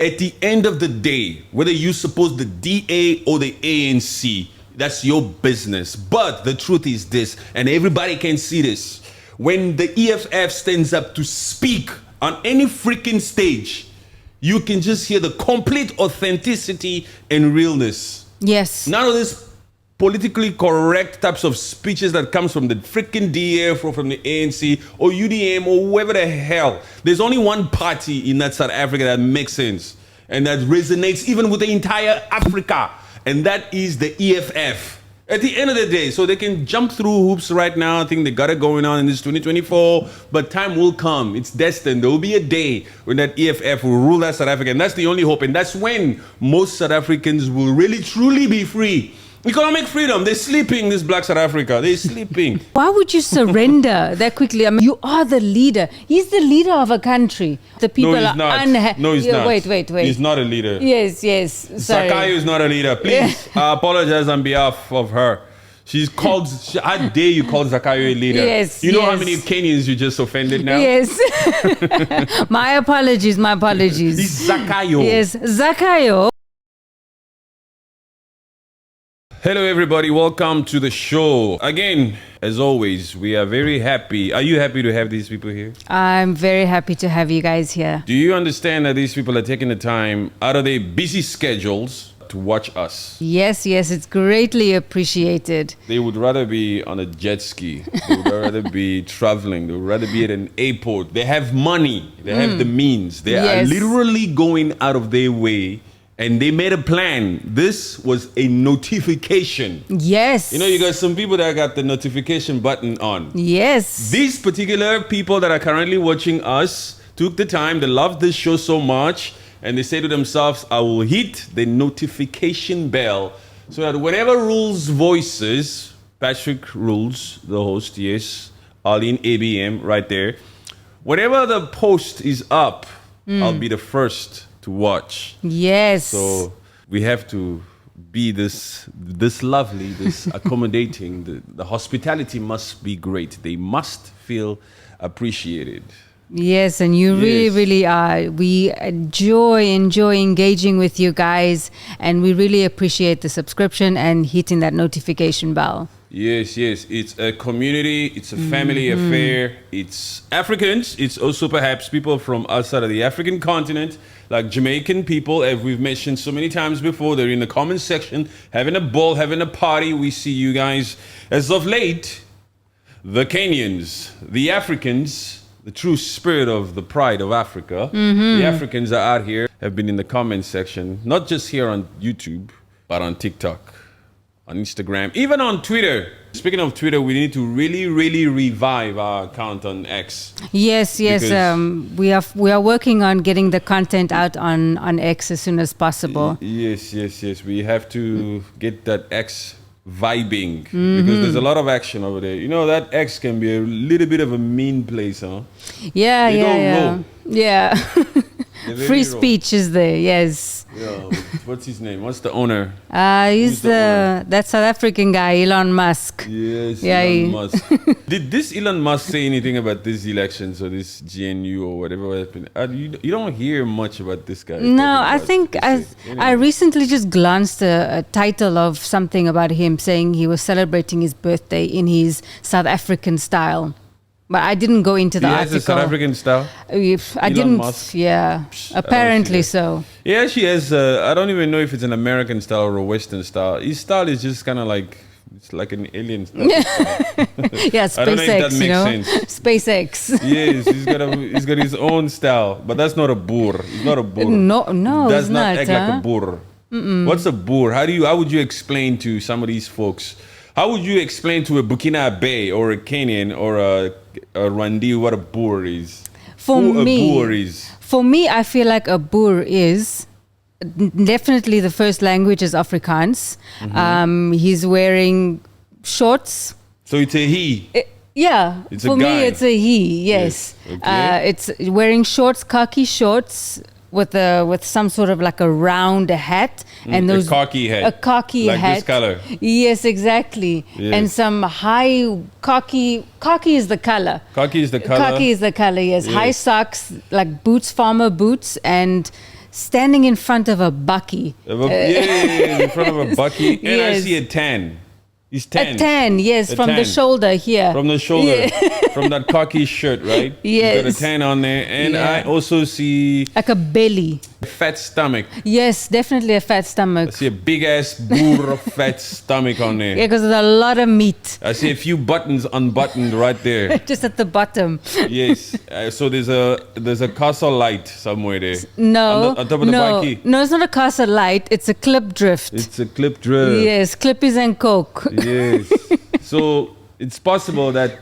At the end of the day, whether you support the DA or the ANC, that's your business. But the truth is this, and everybody can see this. When the EFF stands up to speak on any freaking stage, you can just hear the complete authenticity and realness. Yes. None of this politically correct types of speeches that comes from the freaking DF or from the ANC or UDM or whoever the hell. There's only one party in that South Africa that makes sense and that resonates even with the entire Africa, and that is the EFF. At the end of the day, so they can jump through hoops right now. I think they got it going on in this 2024, but time will come. It's destined. There will be a day when that EFF will rule that South Africa, and that's the only hope. And that's when most South Africans will really, truly be free. Economic freedom. They're sleeping, this Black South Africa. They're sleeping. Why would you surrender that quickly? I mean, you are the leader. He's the leader of a country. The people No, he's not. No, he's not. Wait. He's not a leader. Yes. Sorry. Zakayo is not a leader. Please, I apologize on behalf of her. She's called, how dare you call Zakayo a leader? Yes. You know how many Kenyans you just offended now? Yes. My apologies. He's Zakayo. Yes, Zakayo. Hello, everybody. Welcome to the show. Again, as always, we are very happy. Are you happy to have these people here? I'm very happy to have you guys here. Do you understand that these people are taking the time out of their busy schedules to watch us? Yes, it's greatly appreciated. They would rather be on a jet ski. They would rather be traveling. They would rather be at an airport. They have money. They have the means. They are literally going out of their way. And they made a plan. This was a notification. Yes. You know, you got some people that got the notification button on. Yes. These particular people that are currently watching us took the time, they love this show so much, and they say to themselves, I will hit the notification bell so that whatever rules voices, Patrick rules, the host, yes, Arlene ABM right there, whatever the post is up, I'll be the first to watch. Yes. So we have to be this lovely, this accommodating. The hospitality must be great. They must feel appreciated. Yes, and you really are. We enjoy engaging with you guys, and we really appreciate the subscription and hitting that notification bell. Yes. It's a community. It's a family affair. It's Africans. It's also perhaps people from outside of the African continent, like Jamaican people, as we've mentioned so many times before. They're in the comment section, having a ball, having a party. We see you guys. As of late, the Kenyans, the Africans, the true spirit of the pride of Africa, the Africans are out here, have been in the comment section, not just here on YouTube, but on TikTok, on Instagram, even on Twitter. Speaking of Twitter, we need to really revive our account on X. Yes. We are working on getting the content out on X as soon as possible. Yes. We have to get that X vibing because there's a lot of action over there. You know, that X can be a little bit of a mean place, huh? Yeah. Free speech is there, yes. Yeah, what's his name? What's the owner? He's that South African guy, Elon Musk. Yes, Elon Musk. Did this Elon Musk say anything about these elections or this GNU or whatever happened? You don't hear much about this guy. No, I think I recently just glanced a title of something about him saying he was celebrating his birthday in his South African style. But I didn't go into the article. He has a South African style? Elon Musk? Yeah, apparently so. He actually has, I don't even know if it's an American style or a Western style. His style is just kind of like, it's like an alien style. Yeah, SpaceX, I don't know if that makes sense. SpaceX. Yes, he's got his own style. But that's not a boer. He's not a boer. No, does it's not not act like a boer. What's a boer? How would you explain to some of these folks? How would you explain to a Burkina or a Kenyan or a Rwandi what a boer is? For me, I feel like a boer is definitely the first language is Afrikaans. He's wearing shorts. So it's a he. It's for me, it's a he. Yes. Okay. It's wearing shorts, khaki shorts. With some sort of like a round hat and those a khaki hat like this color. Yes, exactly. Yes. And some high khaki is the color. Khaki is the color. Yes. High socks, like boots, farmer boots, and standing in front of a bucky. In front of a bucky. And I Yes. see a tan. He's tan. A tan, yes, A from the tan. shoulder here. From the shoulder. From that khaki shirt, right? Yes. He's got a tan on there. And Yeah. I also see Like a belly. a fat stomach. Yes, definitely a fat I stomach. see a big ass boor of fat stomach on there. Yeah, because there's a lot of meat I see a few buttons unbuttoned right there. just at the bottom. Yes. So there's a castle light somewhere there. No, On top of the no, bikey. no, it's not a castle light. It's a clip drift. It's a clip drill. Yes, clippies and coke. Yes. So it's possible that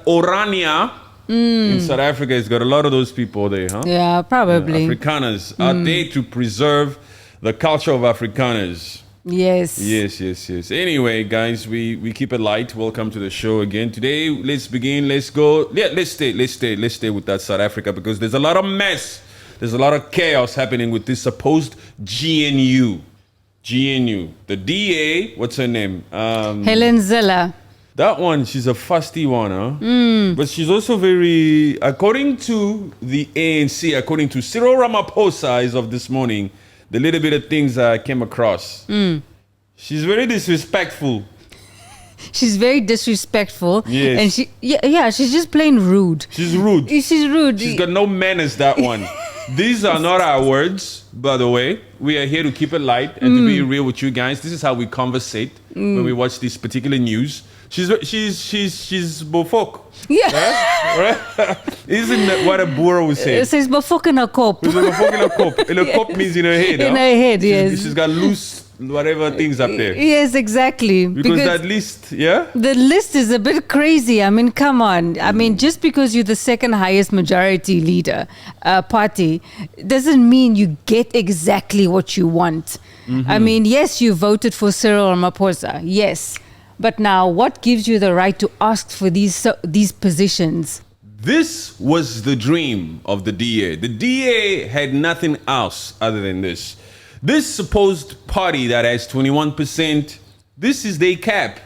Orania in South Africa has got a lot of those people there, huh? Yeah, probably. Afrikaners are there to preserve the culture of Afrikaners. Yes. Yes. Anyway, guys, we keep it light. Welcome to the show again. Today, let's begin. Let's go. Yeah, let's stay with that South Africa because there's a lot of mess. There's a lot of chaos happening with this supposed GNU. The DA, what's her name? Helen Zille. That one, she's a fusty one, huh? But she's also very, according to the ANC, according to Cyril Ramaphosa as of this morning, the little bit of things I came across. She's very disrespectful. She's very disrespectful. Yes. And she's just plain rude. She's rude. She's rude. She's got no manners, that one. These are not our words, by the way. We are here to keep it light and to be real with you guys. This is how we conversate when we watch this particular news. She's bofok. Yeah. Right? Isn't that what a Boer would say? It says bofok in a kop. She's bofok in a kop. And a kop means in her head. In huh? her head, yes. She's got loose whatever things up there. Yes, exactly. Because that list, yeah? The list is a bit crazy. I mean, come on. I mean, just because you're the second highest majority leader party doesn't mean you get exactly what you want. I mean, yes, you voted for Cyril Ramaphosa. Yes. But now, what gives you the right to ask for these positions? This was the dream of the DA. The DA had nothing else other than this. This supposed party that has 21%, this is their cap.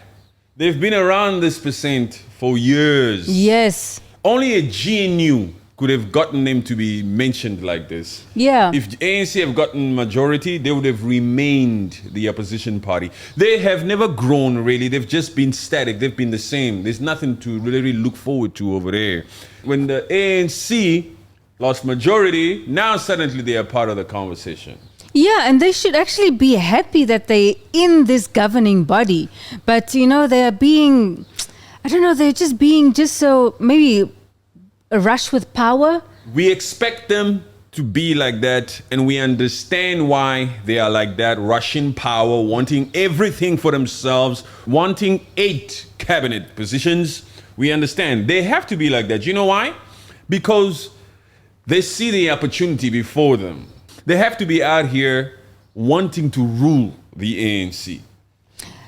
They've been around this percent for years. Yes. Only a GNU could have gotten them to be mentioned like this. Yeah. If ANC have gotten majority, they would have remained the opposition party. They have never grown, really. They've just been static. They've been the same. There's nothing to really look forward to over there. When the ANC lost majority, now suddenly they are part of the conversation. Yeah, and they should actually be happy that they're in this governing body. But, they're being, I don't know, they're just being so maybe a rush with power. We expect them to be like that, and we understand why they are like that, rushing power, wanting everything for themselves, wanting 8 cabinet positions. We understand. They have to be like that. You know why? Because they see the opportunity before them. They have to be out here wanting to rule the ANC.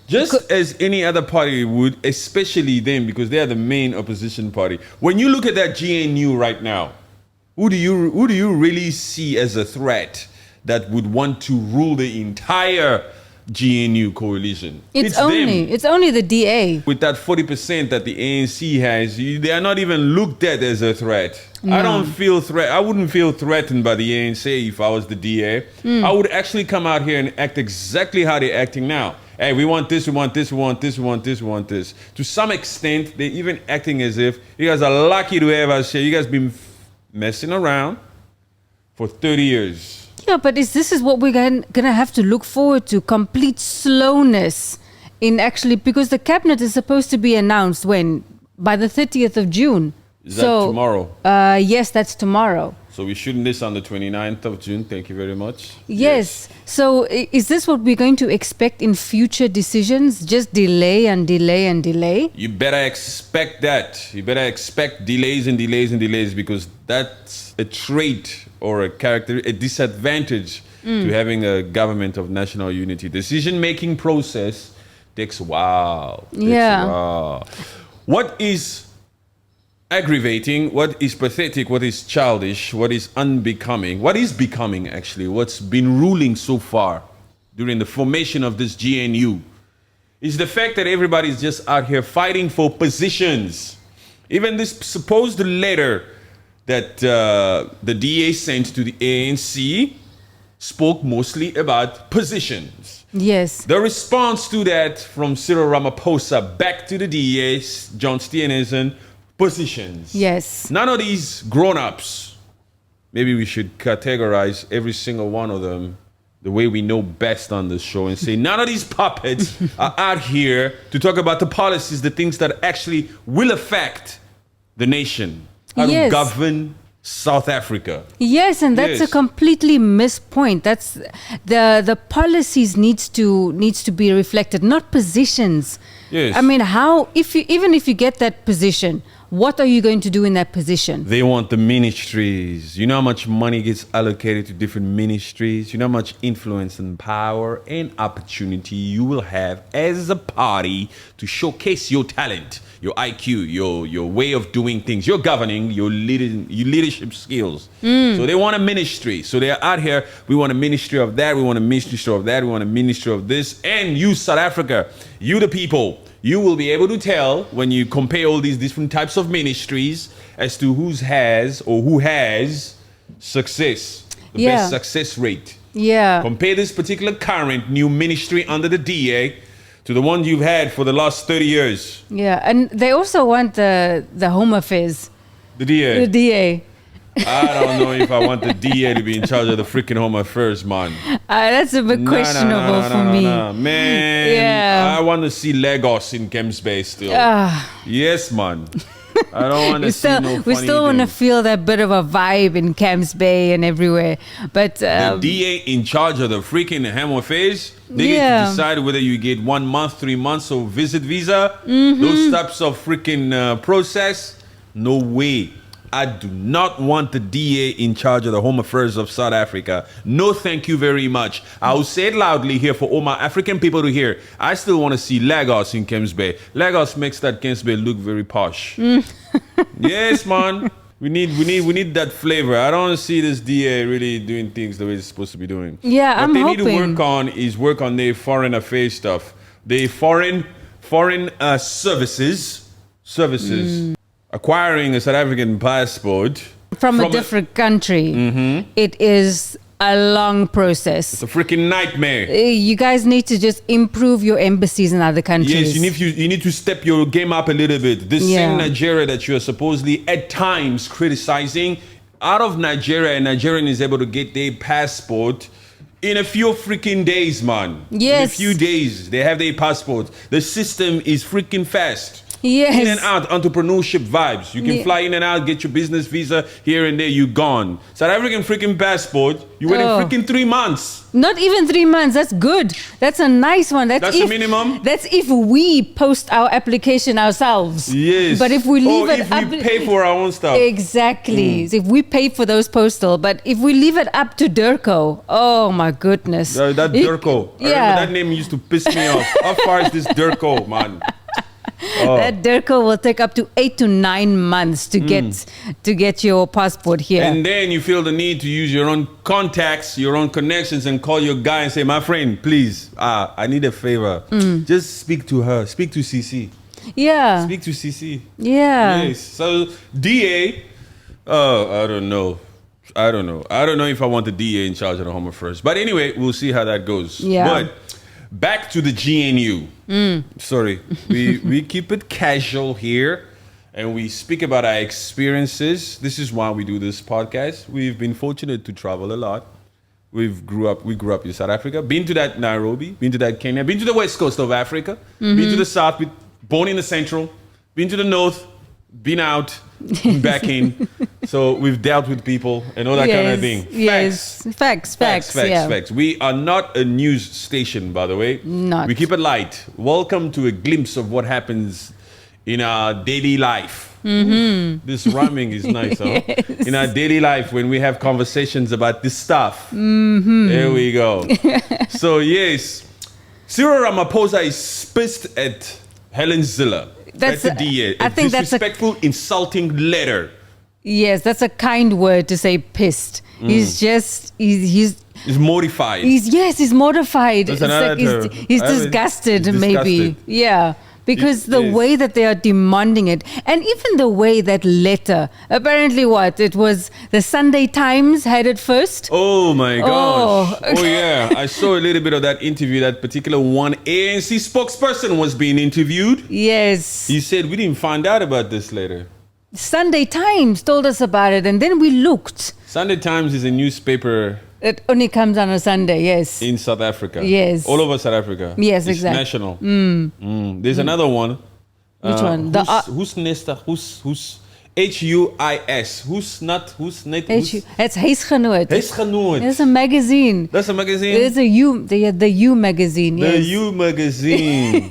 Just as any other party would, especially them, because they are the main opposition party. When you look at that GNU right now, who do you really see as a threat that would want to rule the entire GNU coalition? It's them. only the DA. With that 40% that the ANC has, they are not even looked at as a threat. No. I wouldn't feel threatened by the ANC if I was the DA. I would actually come out here and act exactly how they're acting now. Hey, we want this, we want this, we want this, we want this, we want this. To some extent, they're even acting as if you guys are lucky to have us here. You guys been messing around for 30 years. Yeah, but this is what we're going to have to look forward to, complete slowness in actually, because the cabinet is supposed to be announced when? By the 30th of June. Is that tomorrow? Yes, that's tomorrow. So we're shooting this on the 29th of June. Thank you very much. Yes. So is this what we're going to expect in future decisions? Just delay and delay and delay? You better expect that. You better expect delays and delays and delays, because that's a trait or a character, a disadvantage to having a government of national unity. Decision-making process takes a while. What is aggravating, what is pathetic, what is childish, what is unbecoming, what is becoming actually, what's been ruling so far during the formation of this GNU is the fact that everybody's just out here fighting for positions. Even this supposed letter that the DA sent to the ANC spoke mostly about positions. Yes. The response to that from Cyril Ramaphosa back to the DA, John Steenhuisen, positions. Yes. None of these grown-ups, maybe we should categorize every single one of them the way we know best on this show and say none of these puppets are out here to talk about the policies, the things that actually will affect the nation, how to govern South Africa. Yes, and that's a completely missed point. That's the policies needs to be reflected, not positions. Yes. I mean, how even if you get that position, what are you going to do in that position? They want the ministries. You know how much money gets allocated to different ministries? You know how much influence and power and opportunity you will have as a party to showcase your talent, your IQ, your way of doing things, your governing, your leadership skills. So they want a ministry. So they're out here, we want a ministry of that, we want a ministry of that, we want a ministry of this. And you, South Africa, you the people, you will be able to tell when you compare all these different types of ministries as to who has success, the best success rate. Yeah. Compare this particular current new ministry under the DA to the one you've had for the last 30 years. Yeah, and they also want the Home Affairs. The DA. The DA. I don't know if I want the DA to be in charge of the freaking Home Affairs, man. That's a bit questionable for me. Man, Yeah. I want to see Lagos in Kems Bay still. Yes, man. I don't want to see no funny We still want to feel that bit of a vibe in Camps Bay and everywhere. But the DA in charge of the freaking Home Affairs, they get to decide whether you get 1 month, 3 months of visit visa. Those types of freaking process. No way. I do not want the DA in charge of the Home Affairs of South Africa. No, thank you very much. I will say it loudly here for all my African people to hear. I still want to see Lagos in Kems Bay. Lagos makes that Kems Bay look very posh. Yes, man. We need that flavor. I don't see this DA really doing things the way it's supposed to be doing. Yeah, what they need to work on is work on their foreign affairs stuff. The foreign services. Acquiring a South African passport from a different country, it is a long process. It's a freaking nightmare. You guys need to just improve your embassies in other countries. Yes, you need to step your game up a little bit. This same Nigeria that you are supposedly at times criticizing, out of Nigeria, a Nigerian is able to get their passport in a few freaking days, man. Yes. In a few days, they have their passport. The system is freaking fast. Yes. In and out, entrepreneurship vibes. You can fly in and out, get your business visa here and there, you gone. South African freaking passport, you wait freaking 3 months. Not even 3 months, that's good. That's a nice one. That's the minimum? That's if we post our application ourselves. Yes. But if we leave it up... if we pay for our own stuff. Exactly. So if we pay for those postal, but if we leave it up to Durko, oh my goodness. That Durko. I remember that name used to piss me off. How far is this Durko, man? That Durko will take up to 8 to 9 months to get your passport here. And then you feel the need to use your own contacts, your own connections, and call your guy and say, "My friend, please, I need a favor. Just speak to her. Speak to CC. Yeah. Speak to CC. Yeah. Yes. So DA, I don't know. I don't know if I want the DA in charge of the Home Affairs. But anyway, we'll see how that goes. Yeah. But back to the GNU. Sorry, we keep it casual here, and we speak about our experiences. This is why we do this podcast. We've been fortunate to travel a lot. We grew up in South Africa, been to that Nairobi, been to that Kenya, been to the west coast of Africa, been to the south, born in the central, been to the north, been out, been back in. So we've dealt with people and all that kind of thing. Facts. We are not a news station, by the way. Not. We keep it light. Welcome to a glimpse of what happens in our daily life. This rhyming is nice, huh? Yes. In our daily life, when we have conversations about this stuff. There we go. So yes, Cyril Ramaphosa is pissed at Helen Zille. That's the DA. I think that's a disrespectful, insulting letter. Yes, that's a kind word to say pissed. He's mortified. He's mortified. He's disgusted, maybe. Yeah. because the Yes. way that they are demanding it, and even the way that letter, apparently it was the Sunday Times had it first. Oh my gosh. Oh. Oh yeah. I saw a little bit of that interview. That particular one ANC spokesperson was being interviewed. Yes. He said, we didn't find out about this later. Sunday Times told us about it, and then we looked. Sunday Times is a newspaper It only comes on a Sunday, yes. in South Africa. Yes. All over South Africa. Yes, it's exactly. national. There's another one. Which one? Who's Nesta? Who's HUIS? Who's not? Who's net? It's Huisgenoot. Huisgenoot. It's a magazine. That's a magazine. It's a the U magazine. The Yes. U magazine.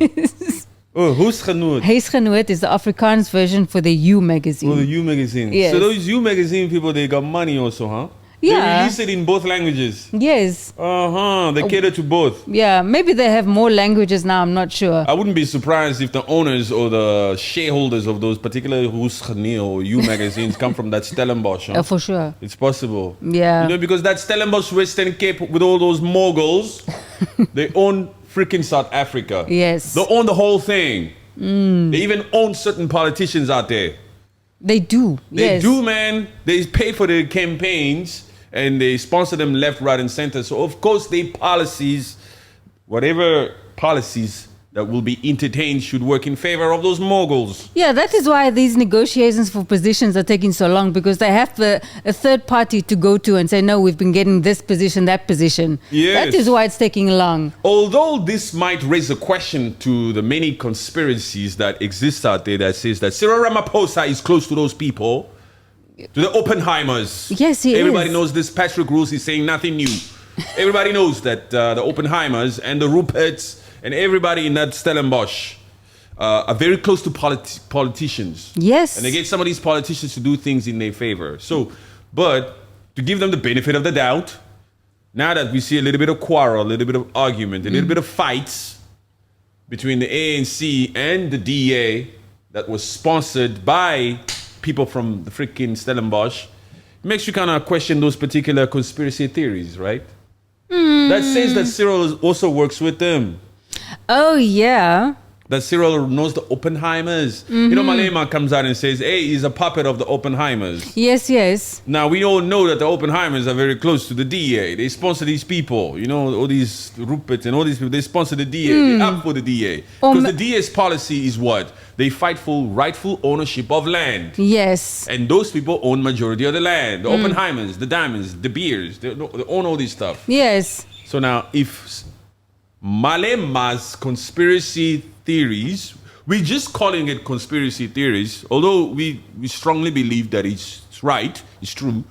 Oh, Huisgenoot. Huisgenoot is the Afrikaans version for the U magazine. Oh, the U magazine. Yes. So those U magazine people, they got money also, huh? Yeah. They release it in both languages. Yes. They cater to both. Yeah. Maybe they have more languages now. I'm not sure. I wouldn't be surprised if the owners or the shareholders of those particular Huisgenoot or U magazines come from that Stellenbosch. Huh? For sure. It's possible. Yeah. You know, because that Stellenbosch Western Cape with all those moguls, they own freaking South Africa. Yes. They own the whole thing. They even own certain politicians out there. They do. They Yes. do, man. They pay for their campaigns and they sponsor them left, right, and center. So, of course, their policies, whatever policies that will be entertained, should work in favor of those moguls. Yeah, that is why these negotiations for positions are taking so long, because they have a third party to go to and say, no, we've been getting this position, that position. Yes. That is why it's taking long. Although this might raise a question to the many conspiracies that exist out there that says that Cyril Ramaphosa is close to those people, to the Oppenheimers. Yes, he Everybody is. knows this. Patrick Roos is saying nothing new. Everybody knows that the Oppenheimers and the Ruperts and everybody in that Stellenbosch are very close to politicians. Yes. And they get some of these politicians to do things in their favor. So, but to give them the benefit of the doubt, now that we see a little bit of quarrel, a little bit of argument, a little bit of fights between the ANC and the DA that was sponsored by people from the freaking Stellenbosch, it makes you kind of question those particular conspiracy theories, right? That says that Cyril also works with them. Oh, yeah. That Cyril knows the Oppenheimers. You know, Malema comes out and says, hey, he's a puppet of the Oppenheimers. Yes, yes. Now, we all know that the Oppenheimers are very close to the DA. They sponsor these people, you know, all these Ruperts and all these people. They sponsor the DA. They're up for the DA. Because the DA's policy is what? They fight for rightful ownership of land. Yes. And those people own majority of the land. The Oppenheimers, the Diamonds, the Beers, they own all this stuff. Yes. So now, if Malema's conspiracy theories, we're just calling it conspiracy theories, although we strongly believe that it's right, it's true,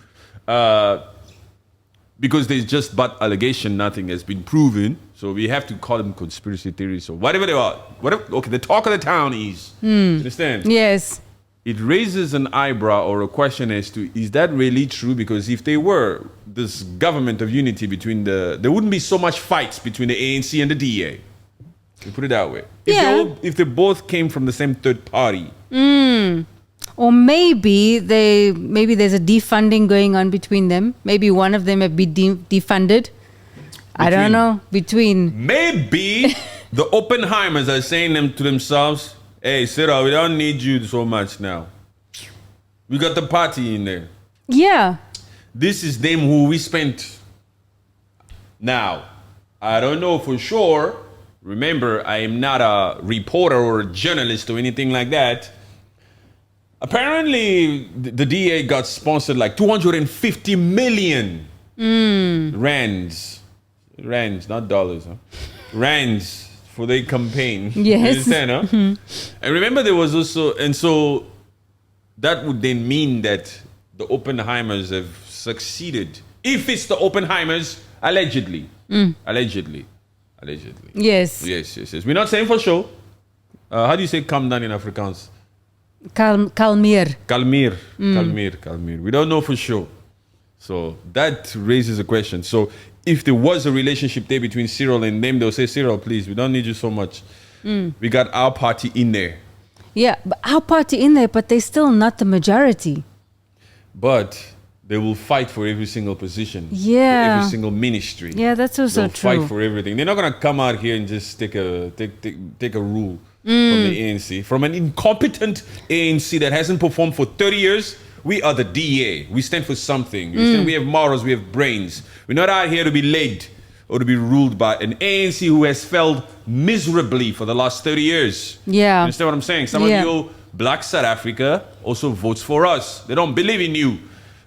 because there's just but allegation, nothing has been proven. So we have to call them conspiracy theories. So whatever they are, okay, the talk of the town is. Understand? Yes. It raises an eyebrow or a question as to, is that really true? Because if they were this government of unity between there wouldn't be so much fights between the ANC and the DA. We put it that way. If they both came from the same third party. Or maybe there's a defunding going on between them. Maybe one of them have been defunded. I don't know. Maybe the Oppenheimers are saying them to themselves, hey, Cyril, we don't need you so much now. We got the party in there. Yeah. This is them who we spent. Now, I don't know for sure. Remember, I am not a reporter or a journalist or anything like that. Apparently, the DA got sponsored like 250 million rands. Rands, not dollars. Huh? Rands for their campaign. Yes. You understand, huh? And remember, there was also, and so that would then mean that the Oppenheimers have succeeded. If it's the Oppenheimers, allegedly. Allegedly. Yes. Yes. We're not saying for sure. How do you say calm down in Afrikaans? Kalmeer. Kalmeer. We don't know for sure. So that raises a question. So if there was a relationship there between Cyril and them, they'll say, Cyril, please, we don't need you so much. We got our party in there. Yeah, but our party in there, but they're still not the majority. But they will fight for every single position. Yeah. For every single ministry. Yeah, that's also They'll true. fight for everything. They're not going to come out here and just take a rule. from the ANC, from an incompetent ANC that hasn't performed for 30 years. We are the DA. We stand for something. We have morals. We have brains. We're not out here to be led or to be ruled by an ANC who has failed miserably for the last 30 years. Yeah. You understand what I'm saying? Some of you, Black South Africa, also votes for us. They don't believe in you.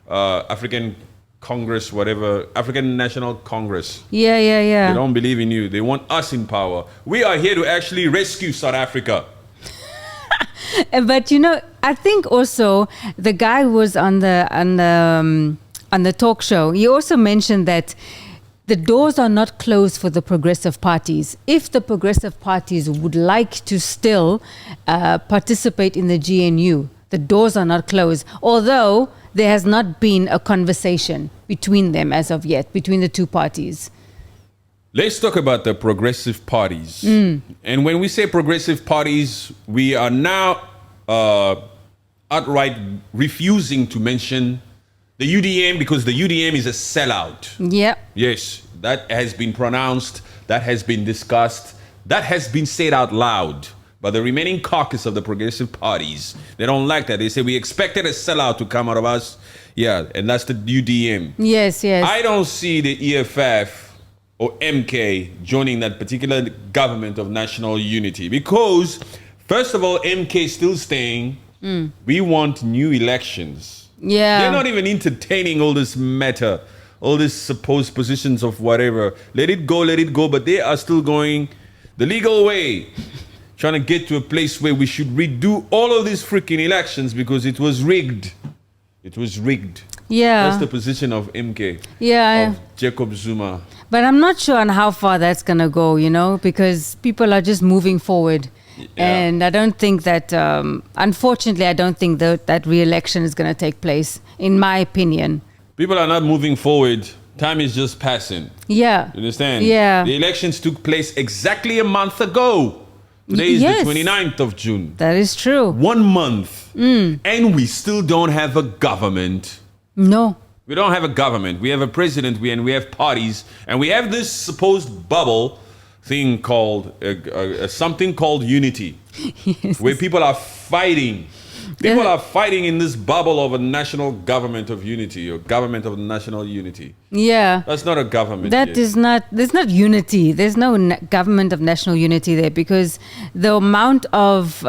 African Congress, whatever, African National Congress. Yeah. They don't believe in you. They want us in power. We are here to actually rescue South Africa. But I think also the guy who was on the talk show, he also mentioned that the doors are not closed for the progressive parties. If the progressive parties would like to still participate in the GNU, the doors are not closed, although there has not been a conversation between them as of yet, between the two parties. Let's talk about the progressive parties. And when we say progressive parties, we are now outright refusing to mention the UDM because the UDM is a sellout. Yep. Yes, that has been pronounced, that has been discussed, that has been said out loud by the remaining caucus of the progressive parties. They don't like that. They say we expected a sellout to come out of us. Yeah, and that's the UDM. Yes. I don't see the EFF or MK joining that particular government of national unity because, first of all, MK is still saying we want new elections. Yeah. They're not even entertaining all this matter, all these supposed positions of whatever. Let it go, but they are still going the legal way, trying to get to a place where we should redo all of these freaking elections because it was rigged. It was rigged. Yeah. That's the position of MK. Yeah. Of Jacob Zuma. But I'm not sure on how far that's going to go, because people are just moving forward. Yeah. And I don't think that, unfortunately, I don't think that re-election is going to take place, in my opinion. People are not moving forward. Time is just passing. Yeah. You understand? Yeah. The elections took place exactly a month ago. Today is the 29th of June. That is true. 1 month. And we still don't have a government. No. We don't have a government. We have a president and we have parties. And we have this supposed bubble thing called, something called unity. Yes. Where people are fighting. People are fighting in this bubble of a national government of unity or government of national unity. Yeah. That's not a government. There's not unity. There's no government of national unity there because the amount of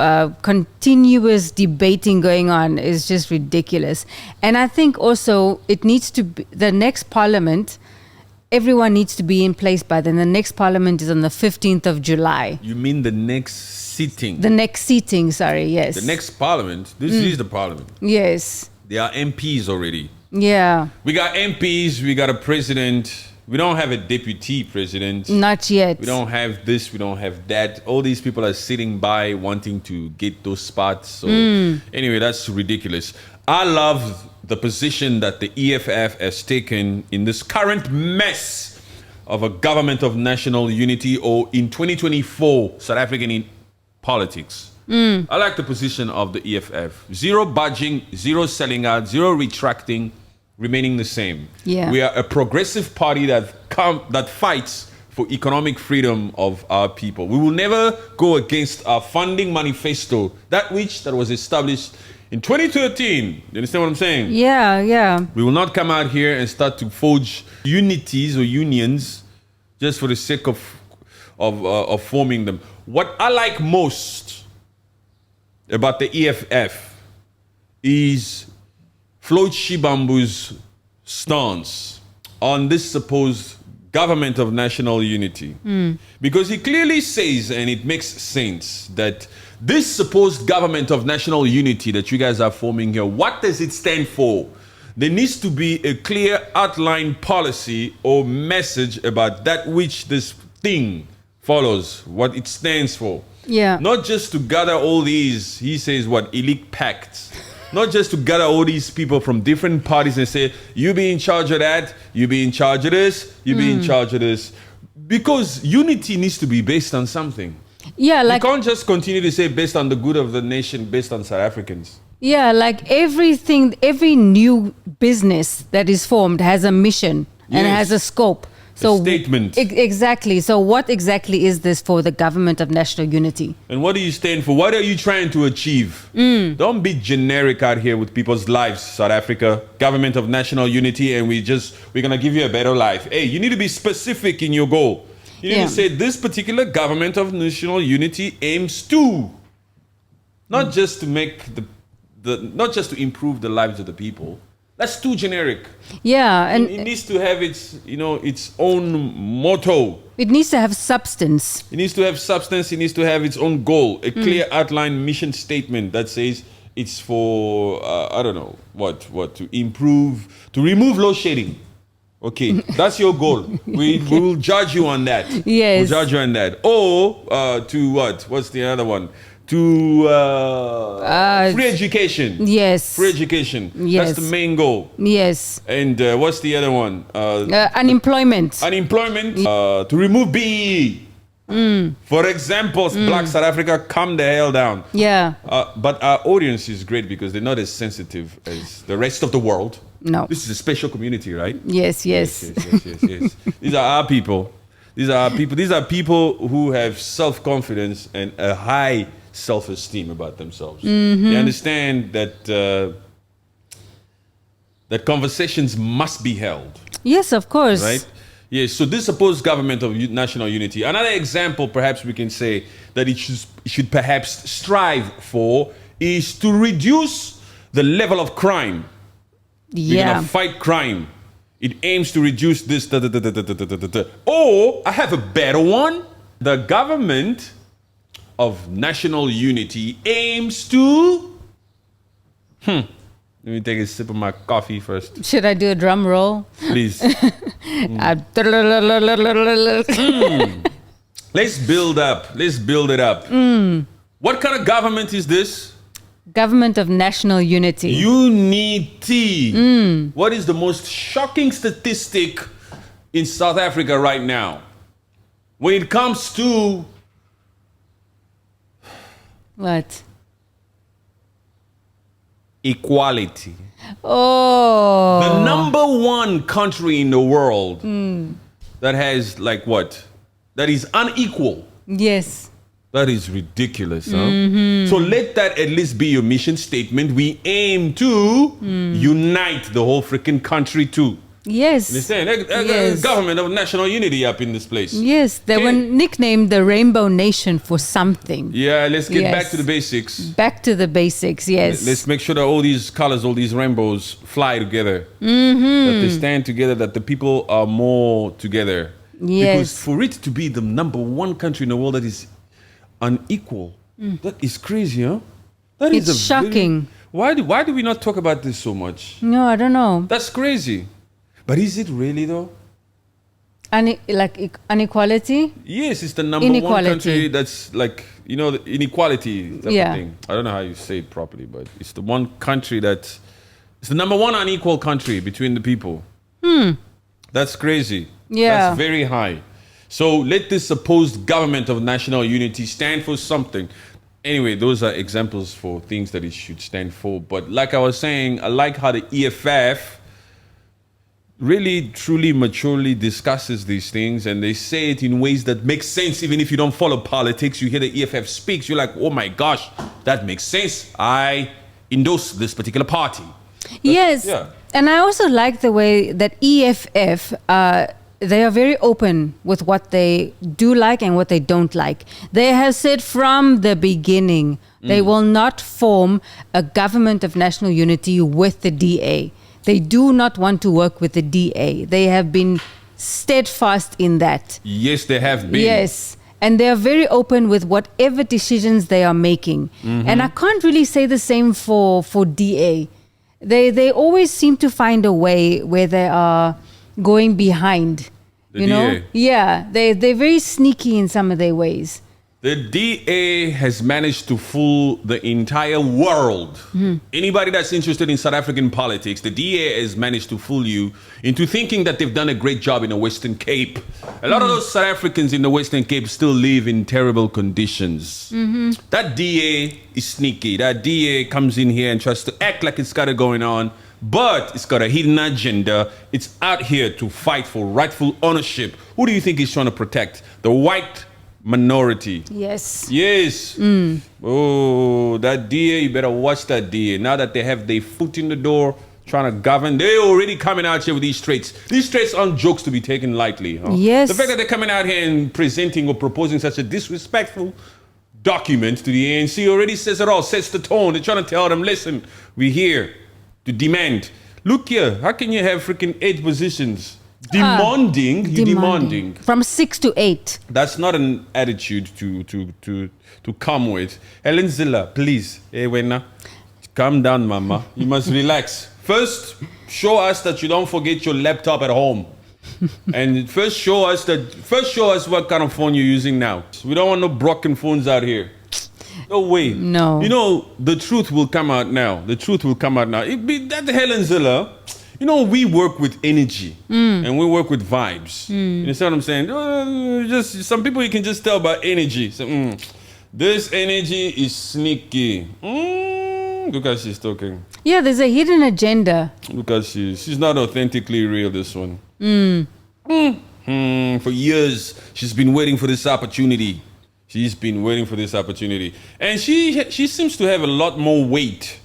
continuous debating going on is just ridiculous. And I think also it needs to be the next parliament. Everyone needs to be in place by then. The next parliament is on the 15th of July. You mean the next sitting? The next sitting, sorry, yes. The next parliament? This is the parliament. Yes. There are MPs already. Yeah. We got MPs, we got a president. We don't have a deputy president. Not yet. We don't have this, we don't have that. All these people are sitting by wanting to get those spots. So anyway, that's ridiculous. I love the position that the EFF has taken in this current mess of a government of national unity or in 2024 South African politics. I like the position of the EFF. Zero budging, zero selling out, zero retracting, remaining the same. Yeah. We are a progressive party that fights for economic freedom of our people. We will never go against our funding manifesto, that was established in 2013. You understand what I'm saying? Yeah. We will not come out here and start to forge unities or unions just for the sake of forming them. What I like most about the EFF is Floyd Shibambu's stance on this supposed government of national unity. Because he clearly says, and it makes sense, that this supposed government of national unity that you guys are forming here, what does it stand for? There needs to be a clear outline policy or message about that which this thing follows, what it stands for. Yeah. Not just to gather all these, he says, elite pacts. Not just to gather all these people from different parties and say, you be in charge of that, you be in charge of this, you be in charge of this. Because unity needs to be based on something. Yeah, you can't just continue to say based on the good of the nation, based on South Africans. Yeah, like every new business that is formed has a mission and has a scope. statement. Exactly. So what exactly is this for the government of national unity? And what do you stand for? What are you trying to achieve? Don't be generic out here with people's lives, South Africa. Government of national unity, and we're going to give you a better life. Hey, you need to be specific in your goal. You need to say this particular government of national unity aims to, not just to make not just to improve the lives of the people. That's too generic. Yeah, and it needs to have its own motto. It needs to have substance. It needs to have substance. It needs to have its own goal, a clear outline mission statement that says it's for I don't know what to remove load shedding. Okay, that's your goal. We will judge you on that. Yes. We'll judge you on that. Or to what? What's the other one? To free education. Yes. Free education. Yes. That's the main goal. Yes. And what's the other one? Unemployment. Unemployment. To remove BEE. For example, Black South Africa, calm the hell down. Yeah. But our audience is great because they're not as sensitive as the rest of the world. No. This is a special community, right? Yes. Yes. These are our people. These are our people. These are people who have self-confidence and a high self-esteem about themselves. They understand that that conversations must be held. Yes, of course. Right? Yes. So this supposed government of national unity. Another example, perhaps we can say that it should perhaps strive for is to reduce the level of crime. We're gonna fight crime. It aims to reduce this. Or I have a better one. The government of national unity aims to. Let me take a sip of my coffee first. Should I do a drum roll? Please. Let's build up. Let's build it up. What kind of government is this? Government of national unity. Unity. What is the most shocking statistic in South Africa right now? When it comes to What? equality. Oh. The number one country in the world that has that is unequal. Yes. That is ridiculous, huh? So let that at least be your mission statement. We aim to unite the whole freaking country too. Yes. Understand? Yes. Government of national unity up in this place. Yes, they were nicknamed the Rainbow Nation for something. Yeah, let's get Yes. back to the basics. Back to the basics, yes. Let's make sure that all these colors, all these rainbows fly together. That they stand together, that the people are more together. Yes. Because for it to be the number one country in the world that is unequal, that is crazy, huh? That It's shocking. Why do we not talk about this so much? No, I don't know. That's crazy. But is it really though? Inequality? Yes, it's the number one country that's the inequality type of thing. I don't know how you say it properly, but it's the one country it's the number one unequal country between the people. That's crazy. Yeah. That's very high. So let this supposed government of national unity stand for something. Anyway, those are examples for things that it should stand for. But like I was saying, I like how the EFF really, truly, maturely discusses these things, and they say it in ways that make sense. Even if you don't follow politics, you hear the EFF speaks, you're like, oh my gosh, that makes sense. I endorse this particular party. Yes. Yeah. And I also like the way that EFF, they are very open with what they do like and what they don't like. They have said from the beginning, they will not form a government of national unity with the DA. They do not want to work with the DA. They have been steadfast in that. Yes, they have been. Yes. And they are very open with whatever decisions they are making. And I can't really say the same for DA. They always seem to find a way where they are going behind. The DA. Yeah. They're very sneaky in some of their ways. The DA has managed to fool the entire world. Anybody that's interested in South African politics, the DA has managed to fool you into thinking that they've done a great job in the Western Cape. A lot of those South Africans in the Western Cape still live in terrible conditions. That DA is sneaky. That DA comes in here and tries to act like it's got it going on, but it's got a hidden agenda. It's out here to fight for rightful ownership. Who do you think it's trying to protect? The white minority. Yes. Yes. Oh, that DA, you better watch that DA. Now that they have their foot in the door, trying to govern, they're already coming out here with these traits. These traits aren't jokes to be taken lightly. Huh? Yes. The fact that they're coming out here and presenting or proposing such a disrespectful document to the ANC already says it all, sets the tone. They're trying to tell them, listen, we're here to demand. Look here, how can you have freaking 8 positions? Demanding. From 6 to 8. That's not an attitude to come with. Helen Zilla, please. Hey, Wena, calm down, mama. You must relax. First, show us that you don't forget your laptop at home. And first show us what kind of phone you're using now. We don't want no broken phones out here. No way. No. You know, the truth will come out now. The truth will come out now. That Helen Zilla, you know, we work with energy and we work with vibes. You understand what I'm saying? Just some people you can just tell by energy. So, this energy is sneaky. Look how she's talking. Yeah, there's a hidden agenda. Look how she's not authentically real, this one. For years, she's been waiting for this opportunity. She's been waiting for this opportunity. And she seems to have a lot more weight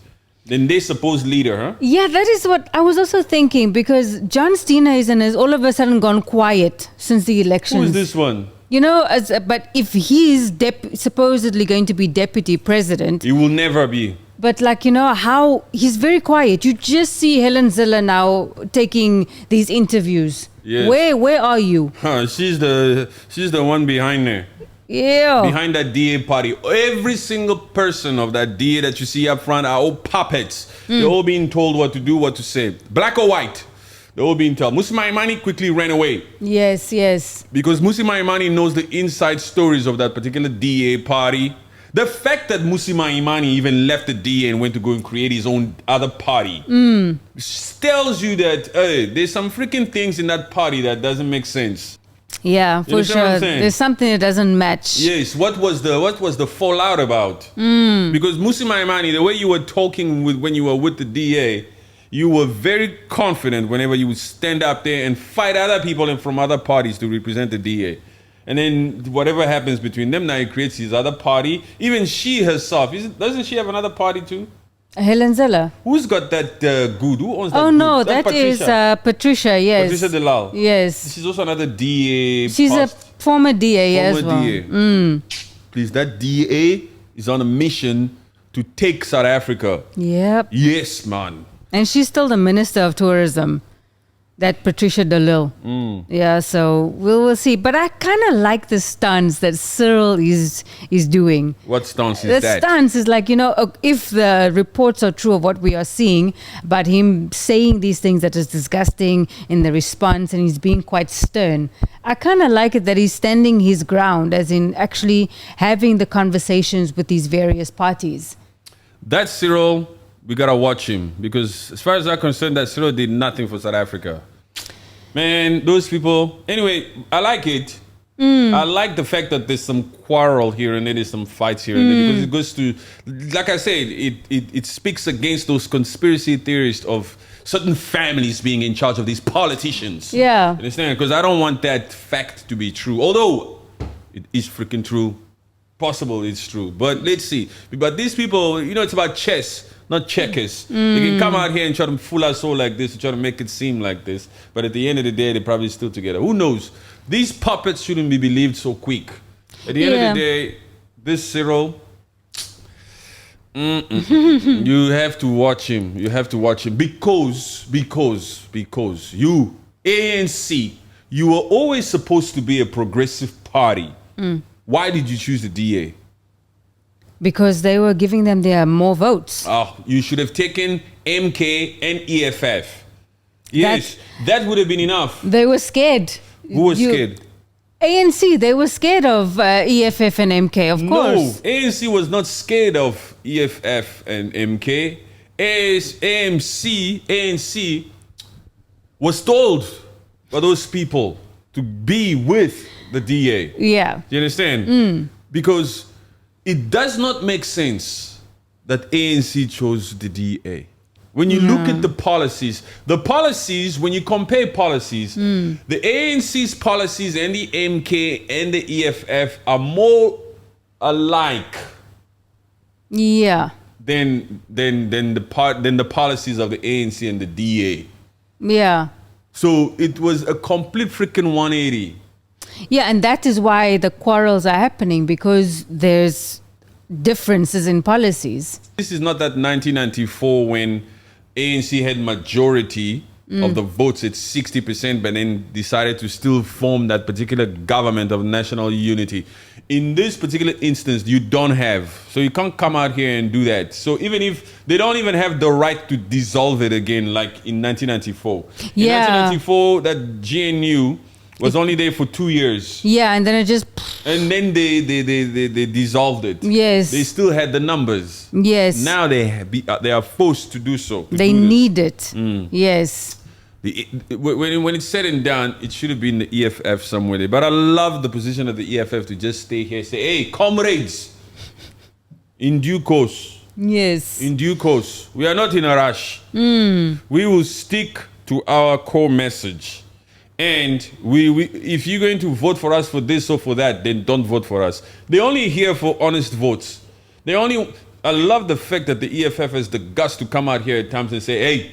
than their supposed leader, huh? Yeah, that is what I was also thinking, because John Steenhuisen has all of a sudden gone quiet since the elections. Who is this one? You know, but if he's supposedly going to be deputy president... He will never be. But like, you know, how he's very quiet. You just see Helen Zille now taking these interviews. Yes. Where are you? She's the one behind there. Yeah. Behind that DA party. Every single person of that DA that you see up front are all puppets. They're all being told what to do, what to say. Black or white. They're all being told. Musi Maimane quickly ran away. Yes, yes. Because Musi Maimane knows the inside stories of that particular DA party. The fact that Musi Maimane even left the DA and went to go and create his own other party tells you that there's some freaking things in that party that doesn't make sense. Yeah, for sure. There's something that doesn't match. Yes. What was the fallout about? Because Musi Maimane, the way you were talking when you were with the DA, you were very confident whenever you would stand up there and fight other people and from other parties to represent the DA. And then whatever happens between them, now he creates his other party. Even she herself, doesn't she have another party too? Helen Zille. Who's got that good? Who owns that Oh, good? no, that is Patricia, yes. Patricia Delal. Yes. She's also another DA. She's a former DA as well. DA. Please, that DA is on a mission to take South Africa. Yep. Yes, man. And she's still the Minister of Tourism. That Patricia DeLille. Yeah, so we'll see. But I kind of like the stance that Cyril is doing. What stance is that? The stance is like, you know, if the reports are true of what we are seeing, but him saying these things that is disgusting in the response, and he's being quite stern. I kind of like it that he's standing his ground, as in actually having the conversations with these various parties. That Cyril, we gotta watch him, because as far as I'm concerned, that Cyril did nothing for South Africa. Man, those people. Anyway, I like it. I like the fact that there's some quarrel here and there's some fights here and there, because it goes to, like I said, it speaks against those conspiracy theorists of certain families being in charge of these politicians. Yeah. You understand? Because I don't want that fact to be true. Although it is freaking true. Possible it's true. But let's see. But these people, you know, it's about chess, not checkers. They can come out here and try to fool us all like this, and try to make it seem like this. But at the end of the day, they're probably still together. Who knows? These puppets shouldn't be believed so quick. At the end of the day, this Cyril, you have to watch him. You have to watch him because you, ANC, you were always supposed to be a progressive party. Why did you choose the DA? Because they were giving them their more votes. Oh, you should have taken MK and EFF. Yes, that would have been enough. They were scared. Who was scared? ANC, they were scared of EFF and MK, of course. No, ANC was not scared of EFF and MK. ANC was told by those people to be with the DA. Yeah. Do you understand? Because it does not make sense that ANC chose the DA. When you look at the policies, when you compare policies, the ANC's policies and the MK and the EFF are more alike Yeah. than the policies of the ANC and the DA. Yeah. So it was a complete freaking 180. Yeah, and that is why the quarrels are happening, because there's differences in policies. This is not that 1994 when ANC had majority of the votes at 60%, but then decided to still form that particular government of national unity. In this particular instance, you don't have. So you can't come out here and do that. So even if they don't even have the right to dissolve it again, like in 1994. In 1994, that GNU was only there for 2 years. Yeah, and then it just... And then they dissolved it. Yes. They still had the numbers. Yes. Now they are forced to do so. They need it. Yes. When it's said and done, it should have been the EFF somewhere there. But I love the position of the EFF to just stay here and say, hey, comrades, in due course. Yes. In due course. We are not in a rush. We will stick to our core message. And we if you're going to vote for us for this or for that, then don't vote for us. They're only here for honest votes. I love the fact that the EFF has the guts to come out here at times and say, hey,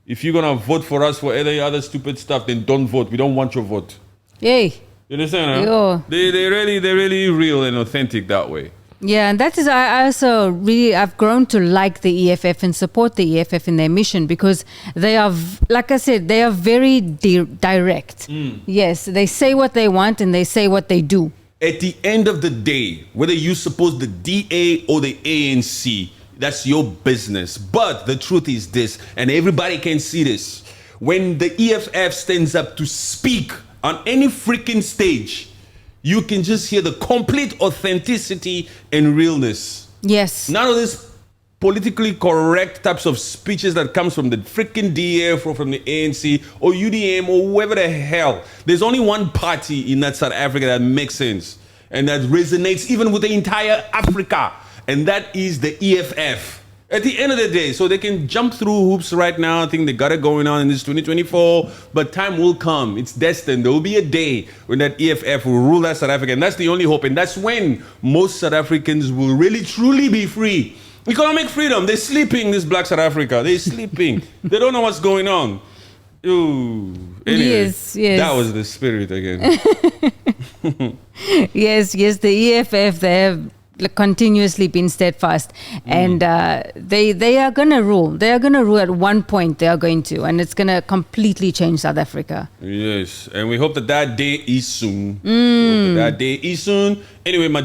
if you're going to vote for us for any other stupid stuff, then don't vote. We don't want your vote. Hey. You understand? Huh? They're really real and authentic that way. Yeah, and that is, I also really, I've grown to like the EFF and support the EFF in their mission, because they are, like I said, they are very direct. Yes, they say what they want and they say what they do. At the end of the day, whether you support the DA or the ANC, that's your business. But the truth is this, and everybody can see this. When the EFF stands up to speak on any freaking stage, you can just hear the complete authenticity and realness. Yes. None of this politically correct types of speeches that comes from the freaking DF or from the ANC or UDM or whoever the hell. There's only one party in that South Africa that makes sense and that resonates even with the entire Africa, and that is the EFF. At the end of the day, so they can jump through hoops right now. I think they got it going on in this 2024, but time will come. It's destined. There will be a day when that EFF will rule that South Africa, and that's the only hope. And that's when most South Africans will really, truly be free. Economic freedom. They're sleeping, this black South Africa. They're sleeping. They don't know what's going on. Ooh. Anyway, yes. That was the spirit again. Yes, the EFF, they have continuously been steadfast, and they are going to rule. They are going to rule at one point. They are going to, and it's going to completely change South Africa. Yes, and we hope that day is soon. We hope that day is soon. Anyway, not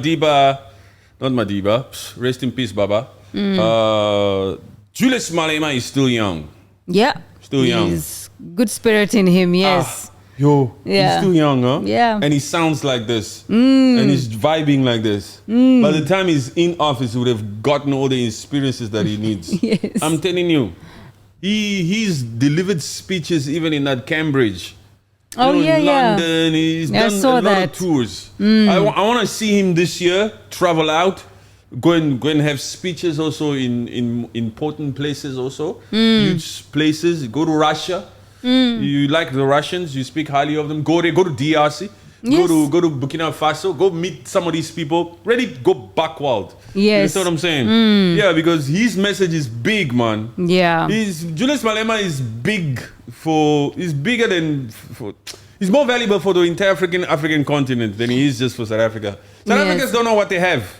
Madiba, rest in peace, Baba. Julius Malema is still young. Yeah, still young. He's good spirit in him. Yes. He's still young, huh? Yeah. And he sounds like this. And he's vibing like this. By the time he's in office, he would have gotten all the experiences that he needs. Yes. I'm telling you. He's delivered speeches even in that Cambridge. In London. He's done a lot of tours. I want to see him this year, travel out, go and have speeches also in important places also. Huge places. Go to Russia. You like the Russians, you speak highly of them. Go there, go to DRC, yes. go to Burkina Faso, go meet some of these people. Really go backward. Yes. You know what I'm saying? Yeah, because his message is big, man. Yeah. Julius Malema is big he's more valuable for the entire African continent than he is just for South Africa. South Africans don't know what they have.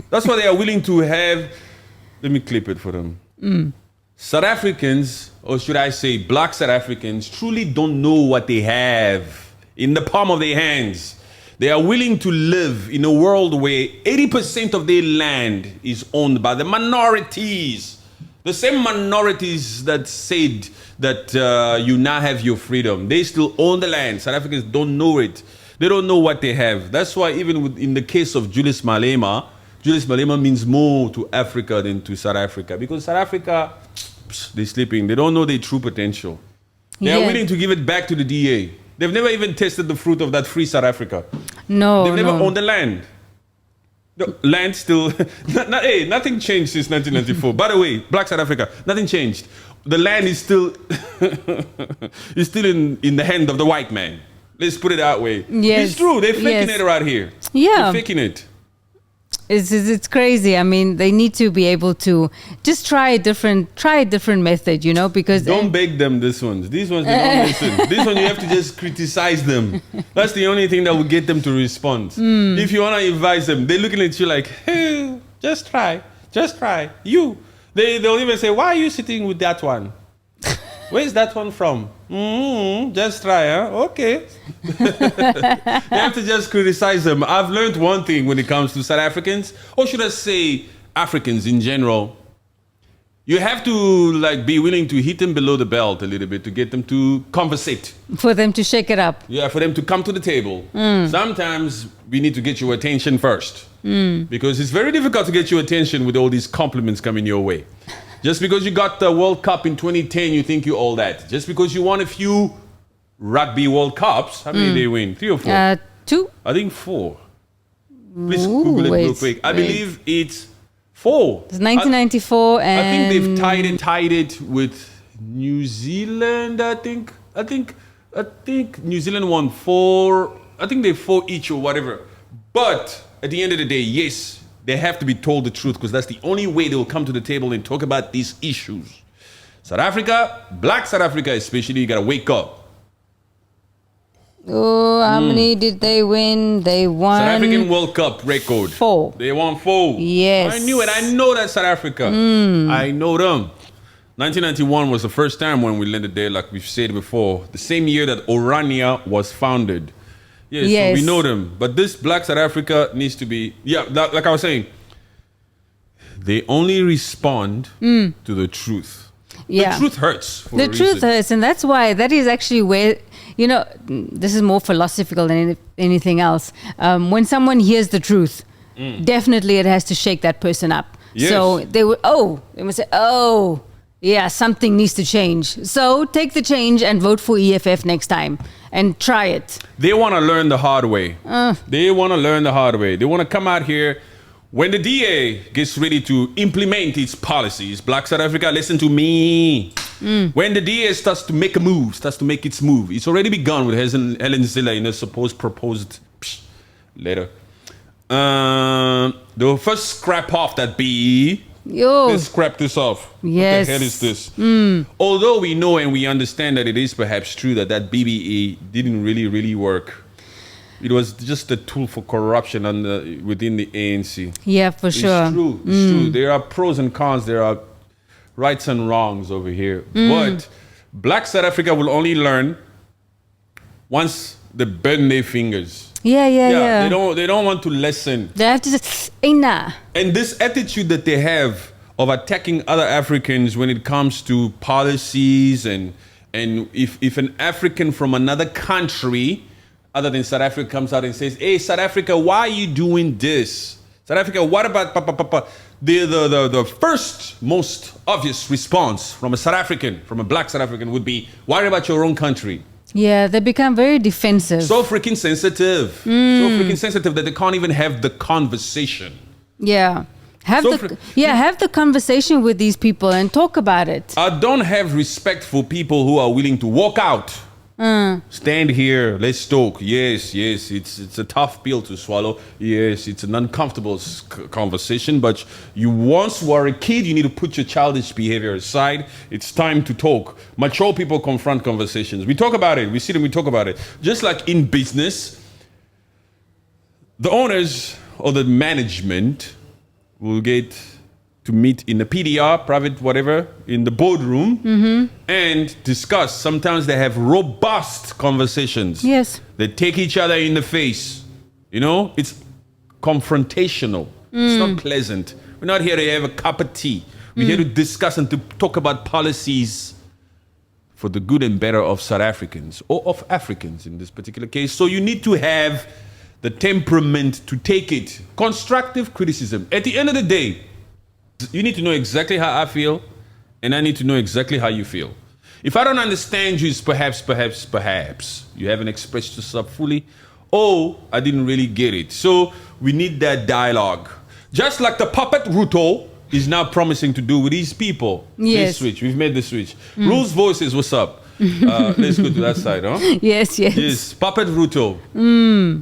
That's why they are willing to have. Let me clip it for them. South Africans, or should I say black South Africans, truly don't know what they have in the palm of their hands. They are willing to live in a world where 80% of their land is owned by the minorities. The same minorities that said that you now have your freedom. They still own the land. South Africans don't know it. They don't know what they have. That's why even in the case of Julius Malema means more to Africa than to South Africa. Because South Africa, they're sleeping. They don't know their true potential. They are willing to give it back to the DA. They've never even tasted the fruit of that free South Africa. No, They've never owned the land. No, land still, hey, nothing changed since 1994. By the way, Black South Africa, nothing changed. The land is still, is still in the hand of the white man. Let's put it that way. Yes. It's true. They're faking it right here. Yeah. They're faking it. It's crazy. I mean, they need to be able to just try a different method, you know, because Don't beg them these ones. These ones, they don't listen. This one, you have to just criticize them. That's the only thing that will get them to respond. If you want to advise them, they're looking at you like, hey, just try. You. They'll even say, why are you sitting with that one? Where's that one from? Just try, huh? Okay. You have to just criticize them. I've learned one thing when it comes to South Africans, or should I say Africans in general. You have to like be willing to hit them below the belt a little bit to get them to conversate. for them to shake it up. Yeah, for them to come to the table. Sometimes we need to get your attention first. Because it's very difficult to get your attention with all these compliments coming your way. Just because you got the World Cup in 2010, you think you're all that. Just because you won a few rugby World Cups, how many did they win? 3 or 4? 2. I think 4. Please Google it real quick. I believe it's 4. It's 1994 and... I think they've tied it with New Zealand, I think New Zealand won 4. I think they 4 each or whatever. But at the end of the day, yes, they have to be told the truth because that's the only way they will come to the table and talk about these issues. South Africa, Black South Africa especially, you got to wake up. Oh, how many did they win? They won... South African World Cup record. 4. They won 4. Yes. I knew it. I know that South Africa. I know them. 1991 was the first time when we landed there, like we've said before. The same year that Orania was founded. Yeah, Yes. so we know them. But this Black South Africa needs to be... Yeah, like I was saying, they only respond to the truth. Yeah. The truth hurts. For The a truth reason. hurts, and that's why that is actually where, you know, this is more philosophical than anything else. When someone hears the truth, definitely it has to shake that person up. Yes. So they must say, oh, yeah, something needs to change. So take the change and vote for EFF next time and try it. They want to learn the hard way. They want to learn the hard way. They want to come out here. When the DA gets ready to implement its policies, Black South Africa, listen to me. When the DA starts to make its move, it's already begun with Helen Zille in a supposed proposed letter. They'll first scrap off that BE. Let's scrap this off. Yes. What the hell is this? Although we know and we understand that it is perhaps true that BBE didn't really work. It was just a tool for corruption within the ANC. Yeah, for sure. It's true. It's true. There are pros and cons. There are rights and wrongs over here. But Black South Africa will only learn once they burn their fingers. Yeah. They don't want to listen. They have to say, nah. And this attitude that they have of attacking other Africans when it comes to policies and if an African from another country other than South Africa comes out and says, hey, South Africa, why are you doing this? South Africa, what about the first most obvious response from a South African, from a Black South African would be, worry about your own country. Yeah, they become very defensive. So freaking sensitive. So freaking sensitive that they can't even have the conversation. Yeah. Have the conversation with these people and talk about it. I don't have respect for people who are willing to walk out. Stand here, let's talk. Yes, it's a tough pill to swallow. Yes, it's an uncomfortable conversation, but you once were a kid, you need to put your childish behavior aside. It's time to talk. Mature people confront conversations. We talk about it. We sit and we talk about it. Just like in business, the owners or the management will get to meet in the PDR, private whatever, in the boardroom and discuss. Sometimes they have robust conversations. Yes. They take each other in the face. You know, it's confrontational. It's not pleasant. We're not here to have a cup of tea. We're here to discuss and to talk about policies for the good and better of South Africans or of Africans in this particular case. So you need to have the temperament to take it. Constructive criticism. At the end of the day, you need to know exactly how I feel, and I need to know exactly how you feel. If I don't understand you, it's perhaps you haven't expressed yourself fully, or I didn't really get it. So We need that dialogue. Just like the puppet Ruto is now promising to do with these people. Yes. This switch. We've made the switch. Rules Voices, what's up? Let's go to that side, huh? Yes. Yes, Puppet Ruto.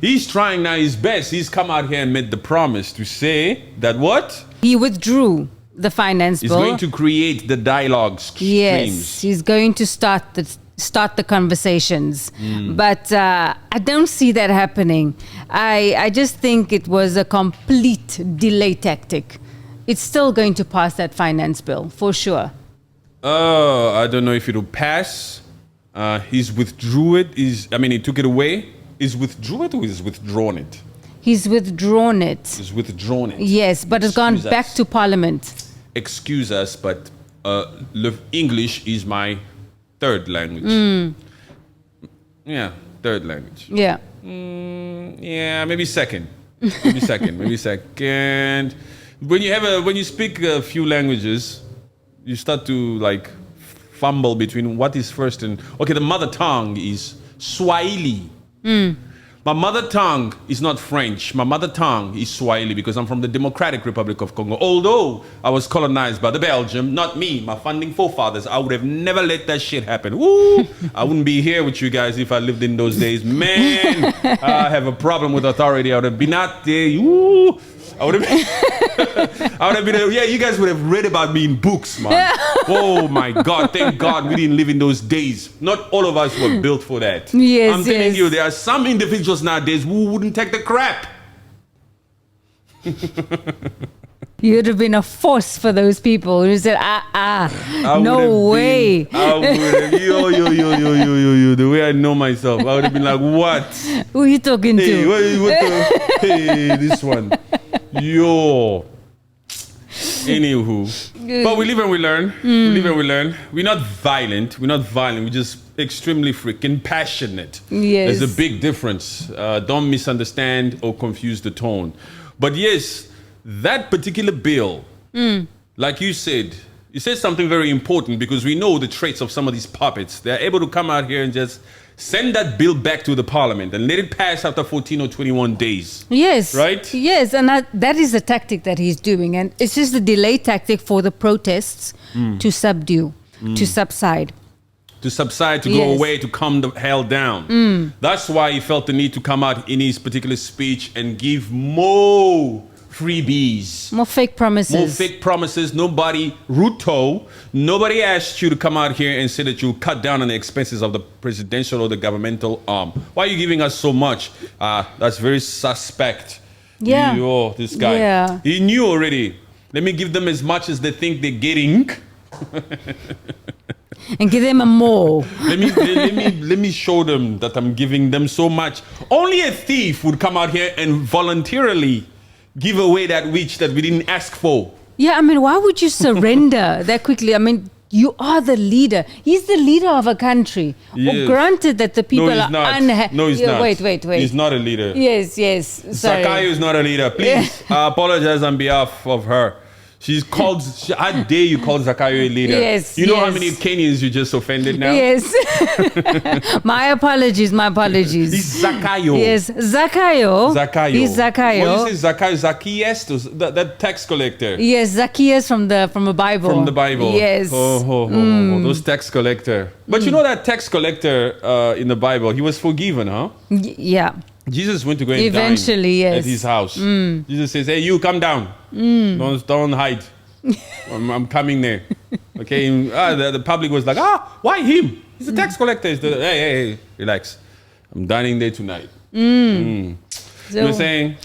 He's trying now his best. He's come out here and made the promise to say that what? He withdrew the finance He's bill. going to create the dialogue Yes, streams. he's going to start the conversations. But I don't see that happening. I just think it was a complete delay tactic. It's still going to pass that finance bill, for sure. I don't know if it'll pass. He's withdrew it. He took it away. Is withdrew it or is withdrawn it? He's withdrawn it. He's withdrawn it. Yes, but it's gone Excuse back us. to Parliament. Excuse us, but English is my third language. Yeah, third language. Yeah. Yeah, maybe second. Maybe second. When you speak a few languages, you start to like fumble between what is first and okay. The mother tongue is Swahili. My mother tongue is not French. My mother tongue is Swahili because I'm from the Democratic Republic of Congo. Although I was colonized by the Belgium, not me, my founding forefathers. I would have never let that shit happen. Woo! I wouldn't be here with you guys if I lived in those days. Man, I have a problem with authority. I would have been out there. Woo! I would have been, yeah, you guys would have read about me in books, man. Oh my God, thank God we didn't live in those days. Not all of us were built for that. Yes, I'm telling yes. you, there are some individuals nowadays who wouldn't take the crap. You'd have been a force for those people who said, no way. I would have, yo, the way I know myself, I would have been like, what? Who are you talking Hey, to? hey, this one. Yo. Anywho. But we live and we learn. We live and we learn. We're not violent. We're just extremely freaking passionate. Yes. There's a big difference. Don't misunderstand or confuse the tone. But yes, that particular bill, like you said something very important because we know the traits of some of these puppets. They're able to come out here and just send that bill back to the parliament and let it pass after 14 or 21 days. Yes. Right? Yes, and that is the tactic that he's doing. And it's just a delay tactic for the protests to subdue, to subside. To subside, to go Yes. away, to calm the hell down. That's why he felt the need to come out in his particular speech and give more freebies. More fake promises. More fake promises. Nobody asked you to come out here and say that you'll cut down on the expenses of the presidential or the governmental arm. Why are you giving us so much? That's very suspect. Yeah. Yo, this guy. Yeah. He knew already. Let me give them as much as they think they're getting. And give them a more. Let me show them that I'm giving them so much. Only a thief would come out here and voluntarily give away that which that we didn't ask for. Yeah, I mean, why would you surrender that quickly? I mean, you are the leader. He's the leader of a country. Yes. Well, granted that the people No, he's are not. unhappy. No, he's not. Wait. He's not a leader. Yes. Sorry. Zakayo is not a leader. Please, I apologize on behalf of her. How dare you call Zakayo a leader? Yes, You know how yes. many Kenyans you just offended now? Yes. My apologies. He's Zakayo. Yes, Zakayo. He's Zakayo. What is it, Zakayo? Zacchaeus, that tax collector. Yes, Zacchaeus from the Bible. From the Bible. Yes. Those tax collector. But you know that tax collector in the Bible, he was forgiven, huh? Yeah. Jesus went to go and Eventually, dine yes. at his house. Jesus says, hey, you come down. Don't hide. I'm coming there. Okay. The public was like, why him? He's a tax collector. Hey, relax. I'm dining there tonight. So, You were saying?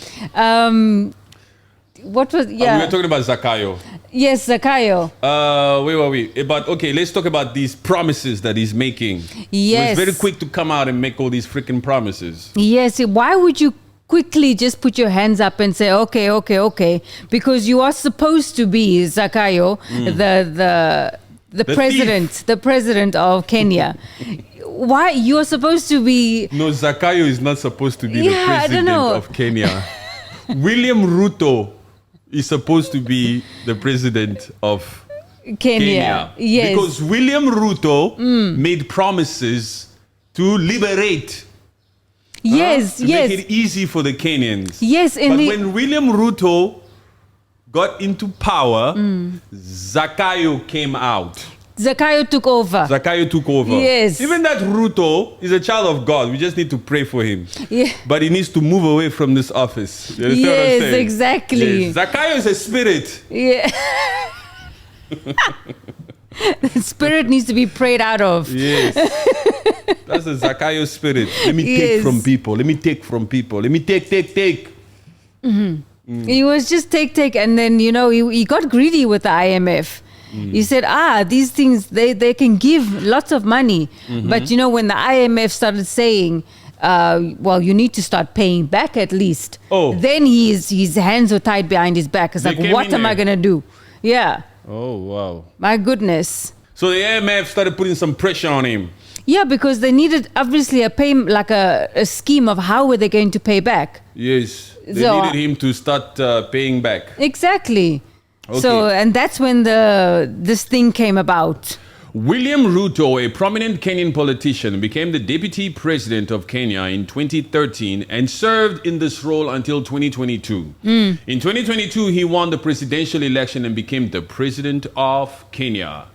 What was, We yeah. were talking about Zakayo. Yes, Zakayo. Where were we? But okay, let's talk about these promises that he's making. Yes. He was very quick to come out and make all these freaking promises. Yes, why would you quickly just put your hands up and say, okay, because you are supposed to be, Zakayo, the president of Kenya. Why? You're supposed to be... No, Zakayo is not supposed to be the Yeah, I don't president know. of Kenya. William Ruto is supposed to be the president of Kenya. Yes. Because William Ruto made promises to liberate Yes, to yes. make it easy for the Kenyans. Yes, But when William Ruto got into power, Zakayo came out. Zakayo took over. Zakayo took over. Yes. Even that Ruto is a child of God. We just need to pray for him. Yeah. But he needs to move away from this office. You understand what I'm Yes, saying? exactly. Yes. Zakayo is a spirit. Yeah. The spirit needs to be prayed out of. Yes. That's the Zakayo spirit. Let me take from people. Let me take from people. Let me take. He was just take, and then he got greedy with the IMF. He said, these things they can give lots of money, but when the IMF started saying, well, you need to start paying back at least. Then his hands were tied behind his back. It's like, what am I gonna do? Yeah. Oh wow. My goodness. So the IMF started putting some pressure on him. Yeah, because they needed obviously a scheme of how were they going to pay back. Yes, they needed him to start paying back. Exactly. Okay. So, and that's when this thing came about. William Ruto, a prominent Kenyan politician, became the deputy president of Kenya in 2013 and served in this role until 2022. In 2022, he won the presidential election and became the president of Kenya.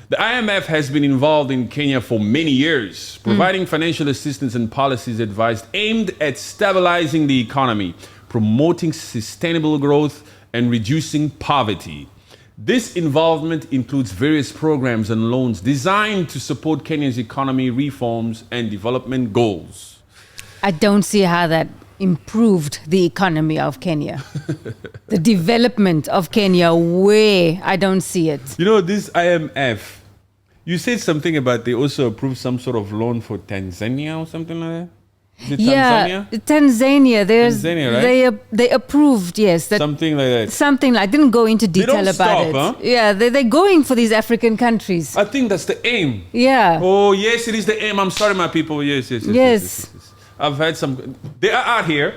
The IMF has been involved in Kenya for many years, providing financial assistance and policies advice aimed at stabilizing the economy, promoting sustainable growth, and reducing poverty. This involvement includes various programs and loans designed to support Kenya's economy reforms and development goals. I don't see how that improved the economy of Kenya. The development of Kenya, I don't see it. This IMF, you said something about they also approved some sort of loan for Tanzania or something like that? Is it Tanzania? Tanzania. Tanzania, right? They approved, yes. Something like that. Something. I didn't go into detail about it. Huh? Yeah, they're going for these African countries. I think that's the aim. Yeah. Oh, yes, it is the aim. I'm sorry, my people. Yes. I've had some. They are out here.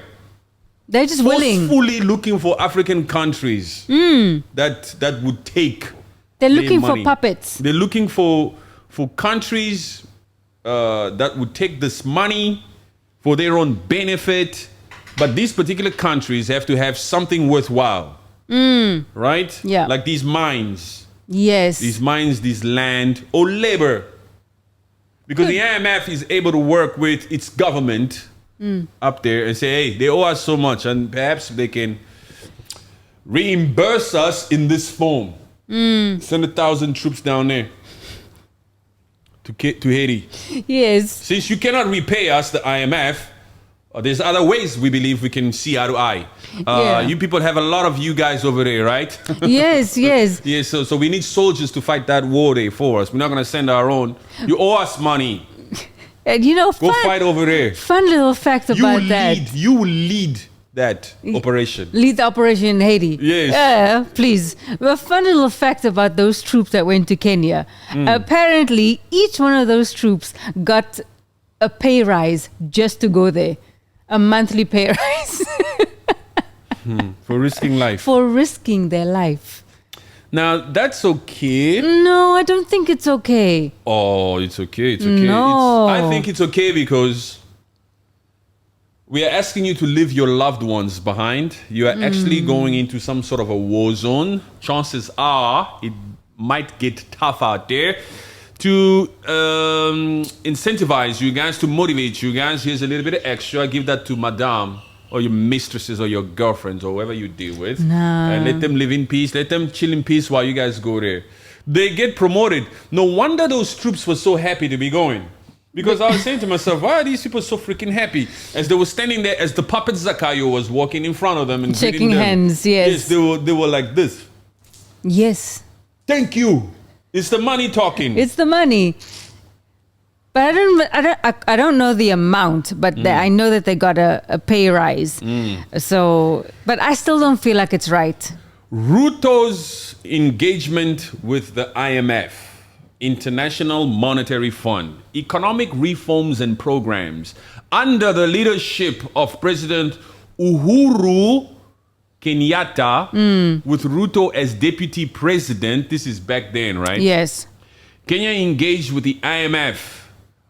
They're just willing. Fully looking for African countries that would take. They're looking for money. puppets. They're looking for countries that would take this money for their own benefit. But these particular countries have to have something worthwhile. Right? Yeah. Like these mines. Yes. These mines, this land, or labor. Because the IMF is able to work with its government up there and say, hey, they owe us so much, and perhaps they can reimburse us in this form. Send 1,000 troops down there to Haiti. Yes. Since you cannot repay us, the IMF, there's other ways we believe we can see eye to eye. You people have a lot of you guys over there, right? Yes. Yes, so we need soldiers to fight that war there for us. We're not going to send our own. You owe us money. And go fight over there. Fun little fact about that. You will lead that operation. Lead the operation in Haiti. Yes. Yeah, please. A fun little fact about those troops that went to Kenya. Apparently, each one of those troops got a pay rise just to go there. A monthly pay rise. For risking life. For risking their life. Now, that's okay. No, I don't think it's okay. Oh, it's okay. It's okay. No. I think it's okay because we are asking you to leave your loved ones behind. You are actually going into some sort of a war zone. Chances are it might get tough out there. To incentivize you guys, to motivate you guys, here's a little bit of extra. Give that to madame or your mistresses or your girlfriends or whoever you deal with. And let them live in peace. Let them chill in peace while you guys go there. They get promoted. No wonder those troops were so happy to be going. Because I was saying to myself, why are these people so freaking happy? As they were standing there, as the puppet Zakayo was walking in front of them and shaking hands, yes. Yes, they were like this. Yes. Thank you. It's the money talking. It's the money. But I don't know the amount, but I know that they got a pay rise. So, but I still don't feel like it's right. Ruto's engagement with the IMF, International Monetary Fund, economic reforms and programs under the leadership of President Uhuru Kenyatta, with Ruto as deputy president. This is back then, right? Yes. Kenya engaged with the IMF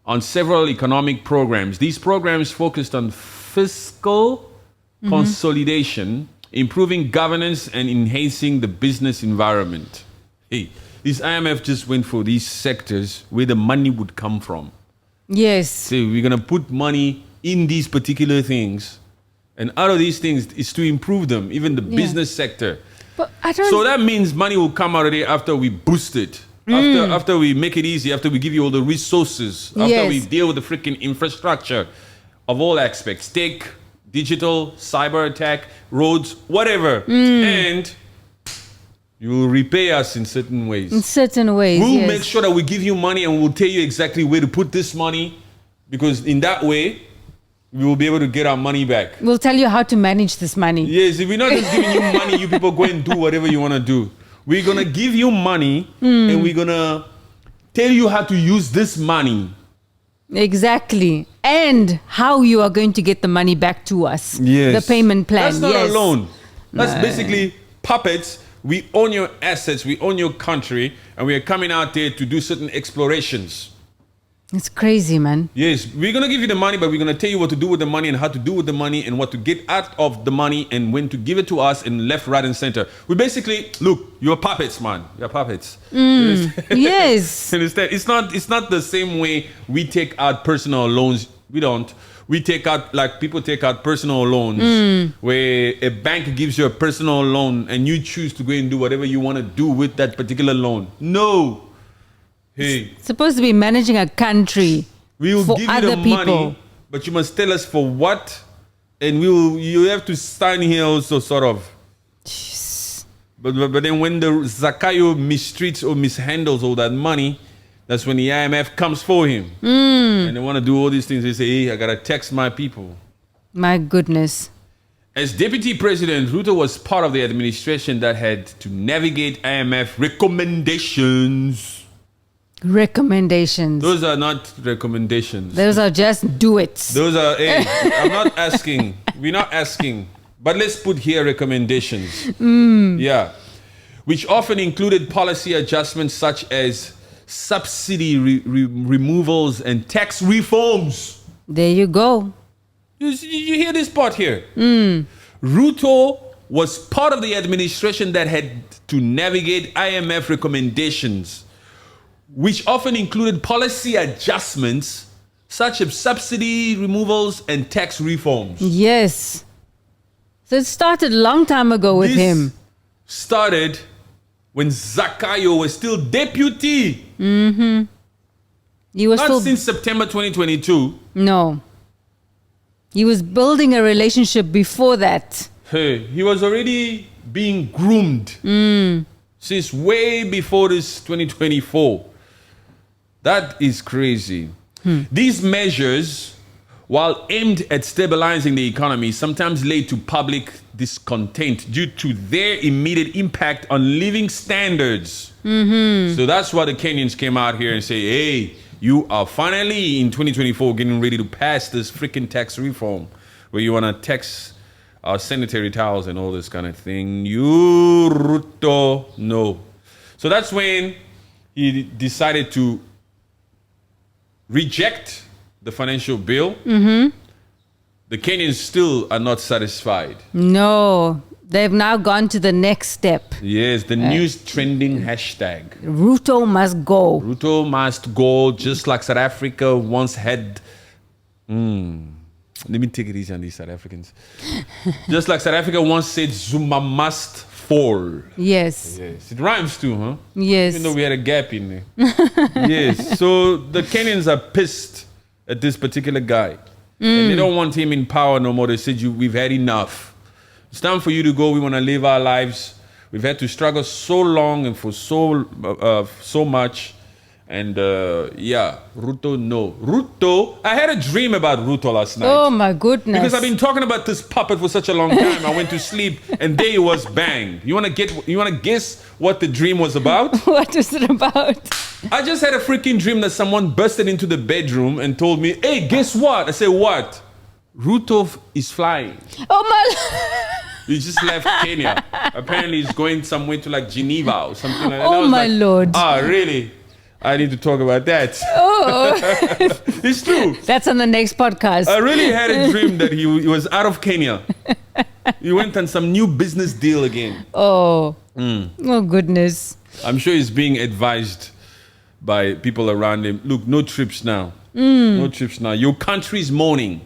on several economic programs. These programs focused on fiscal consolidation, improving governance, and enhancing the business environment. Hey, this IMF just went for these sectors where the money would come from. Yes. So we're going to put money in these particular things. And out of these things is to improve them, even the business sector. But I don't... So that means money will come out of there after we boost it. After we make it easy, after we give you all the resources, after we deal with the freaking infrastructure of all aspects, tech, digital, cyber attack, roads, whatever. And you will repay us in certain ways. In certain ways, We'll make sure that we give you money and we'll tell you exactly where to put this money, because in that way, we will be able to get our money back. We'll tell you how to manage this money. Yes, if we're not just giving you money, you people go and do whatever you want to do. We're going to give you money and we're going to tell you how to use this money. Exactly. And how you are going to get the money back to us. Yes. The payment plan. That's not a loan. That's basically puppets. We own your assets, we own your country, and we are coming out there to do certain explorations. It's crazy, man. Yes, we're going to give you the money, but we're going to tell you what to do with the money and how to do with the money and what to get out of the money and when to give it to us and left, right, and center. We basically, look, you're puppets, man. You're puppets. Yes. Understand? It's not the same way we take out personal loans. We don't. We take out, like people take out personal loans where a bank gives you a personal loan and you choose to go and do whatever you want to do with that particular loan. No. Hey. It's supposed to be managing a country We will for give you other the people. money, but you must tell us for what, and you have to sign here also, sort of. But then when the Zakayo mistreats or mishandles all that money, that's when the IMF comes for him. And they want to do all these things. They say, hey, I got to tax my people. My goodness. As deputy president, Ruto was part of the administration that had to navigate IMF recommendations. Recommendations. Those are not recommendations. Those are just do it. Those are, hey, I'm not asking. We're not asking. But let's put here recommendations. Yeah. Which often included policy adjustments such as subsidy removals and tax reforms. There you go. You hear this part here? Ruto was part of the administration that had to navigate IMF recommendations, which often included policy adjustments such as subsidy removals and tax reforms. Yes. So it started a long time ago with him. Started when Zakayo was still deputy. He was Not still... since September 2022. No. He was building a relationship before that. Hey, he was already being groomed since way before this 2024. That is crazy. These measures, while aimed at stabilizing the economy, sometimes led to public discontent due to their immediate impact on living standards. So that's why the Kenyans came out here and say, hey, you are finally in 2024 getting ready to pass this freaking tax reform where you want to tax our sanitary towels and all this kind of thing. You, Ruto, no. So that's when he decided to reject the financial bill. The Kenyans still are not satisfied. No. They've now gone to the next step. Yes, the news trending hashtag. Ruto must go. Ruto must go, just like South Africa once had. Let me take it easy on these South Africans. Just like South Africa once said, Zuma must fall. Yes. Yes, it rhymes too, huh? Yes. Even though we had a gap in there. Yes, so the Kenyans are pissed at this particular guy. And they don't want him in power no more. They said, we've had enough. It's time for you to go. We want to live our lives. We've had to struggle so long and for so much. And yeah, Ruto, no. Ruto, I had a dream about Ruto last night. Oh my goodness. Because I've been talking about this puppet for such a long time. I went to sleep and there it was, bang. You want to guess what the dream was about? What was it about? I just had a freaking dream that someone busted into the bedroom and told me, hey, guess what? I said, what? Ruto is flying. Oh my... He just left Kenya. Apparently he's going somewhere to like Geneva or something like that. Oh my Lord. Ah, really? I need to talk about that. Oh, It's true. that's on the next podcast. I really had a dream that he was out of Kenya. He went on some new business deal again. Oh goodness. I'm sure he's being advised by people around him. Look, no trips now. No trips now. Your country's mourning.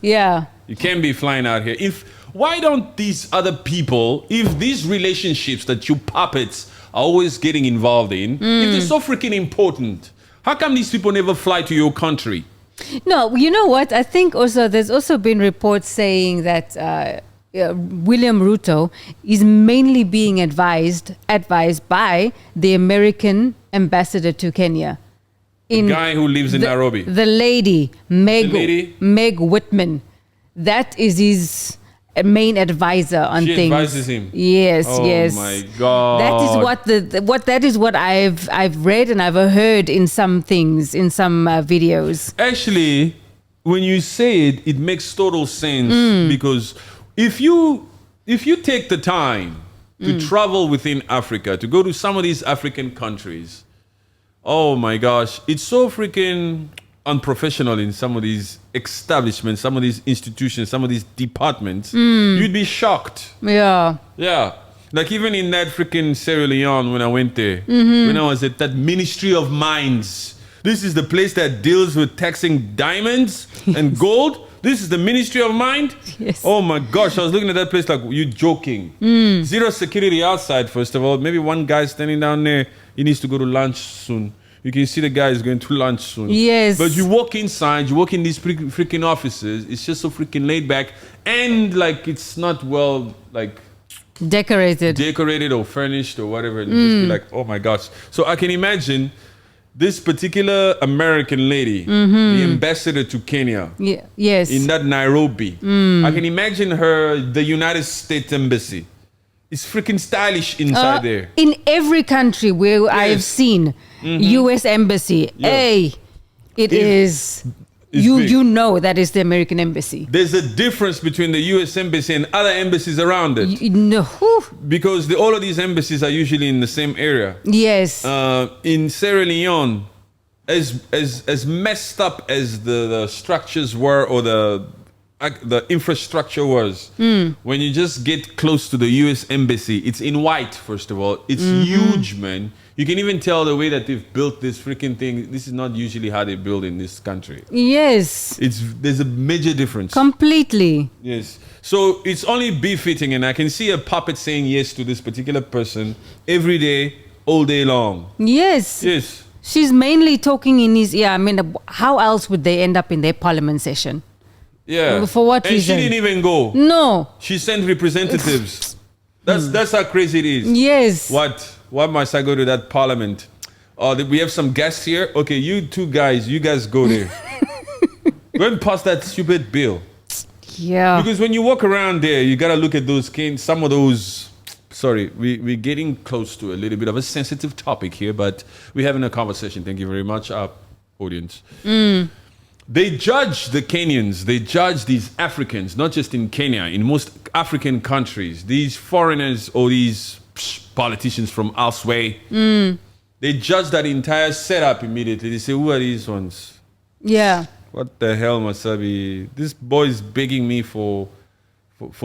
Yeah. You can't be flying out here. Why don't these other people, if these relationships that you puppets are always getting involved in, if they're so freaking important, how come these people never fly to your country? No, you know what? I think also there's also been reports saying that William Ruto is mainly being advised by the American ambassador to Kenya. The guy who lives in Nairobi. The lady, Meg Whitman. That is his main advisor on She things. advises him. Yes, yes. Oh my God. That is what I've read and I've heard in some things, in some videos. Actually, when you say it, it makes total sense because if you take the time to travel within Africa, to go to some of these African countries, oh my gosh, it's so freaking unprofessional in some of these establishments, some of these institutions, some of these departments. You'd be shocked. Yeah. Yeah. Like even in that freaking Sierra Leone when I went there, when I was at that Ministry of Mines. This is the place that deals with taxing diamonds and gold. This is the Ministry of Mine. Yes. Oh my gosh, I was looking at that place like, you joking. Zero security outside, first of all. Maybe one guy standing down there, he needs to go to lunch soon. You can see the guy is going to lunch soon. Yes. But you walk inside, you walk in these freaking offices, it's just so freaking laid back. And like, it's not well, like, decorated or furnished or whatever. And just be like, oh my gosh. So I can imagine this particular American lady, the ambassador to Kenya, yes, in that Nairobi. I can imagine her, the United States Embassy. It's freaking stylish inside there. In every country where I've seen U.S. Embassy, it is. You know that is the American Embassy. There's a difference between the U.S. Embassy and other embassies around it. No. Because all of these embassies are usually in the same area. Yes. In Sierra Leone, as messed up as the structures were or the infrastructure was, when you just get close to the U.S. Embassy, it's in white, first of all. It's huge, man. You can even tell the way that they've built this freaking thing. This is not usually how they build in this country. Yes. There's a major difference. Completely. Yes. So it's only befitting, and I can see a puppet saying yes to this particular person every day, all day long. Yes. Yes. She's mainly talking in his ear. I mean, how else would they end up in their parliament session? Yeah. For what reason? And she didn't even go. No. She sent representatives. That's how crazy it is. Yes. Why must I go to that parliament? Oh, we have some guests here. Okay, you two guys, you guys go there. Go and pass that stupid bill. Yeah. Because when you walk around there, you gotta look at some of those. Sorry, we're getting close to a little bit of a sensitive topic here, but we're having a conversation. Thank you very much, our audience. They judge the Kenyans, they judge these Africans, not just in Kenya, in most African countries, these foreigners or these politicians from elsewhere, they judge that entire setup immediately. They say, who are these ones? Yeah. What the hell must I be? This boy is begging me for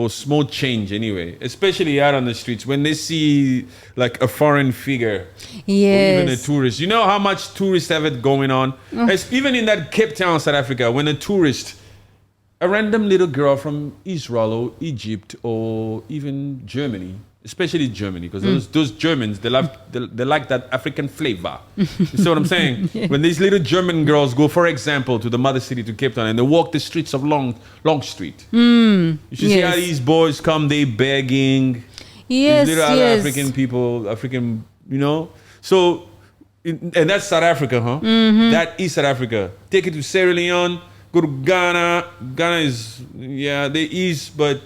small change anyway, especially out on the streets when they see like a foreign figure or even a tourist. You know how much tourists have it going on? Even in that Cape Town, South Africa, when a random little girl from Israel or Egypt or even Germany, especially Germany, because those Germans, they like that African flavor. You see what I'm saying? Yeah. When these little German girls go, for example, to the mother city, to Cape Town, and they walk the streets of Long Street. You should see how these boys come, they begging. Yes, these little other African people, you know? So, and that's South Africa, huh? That is South Africa. Take it to Sierra Leone, go to Ghana. Ghana is, but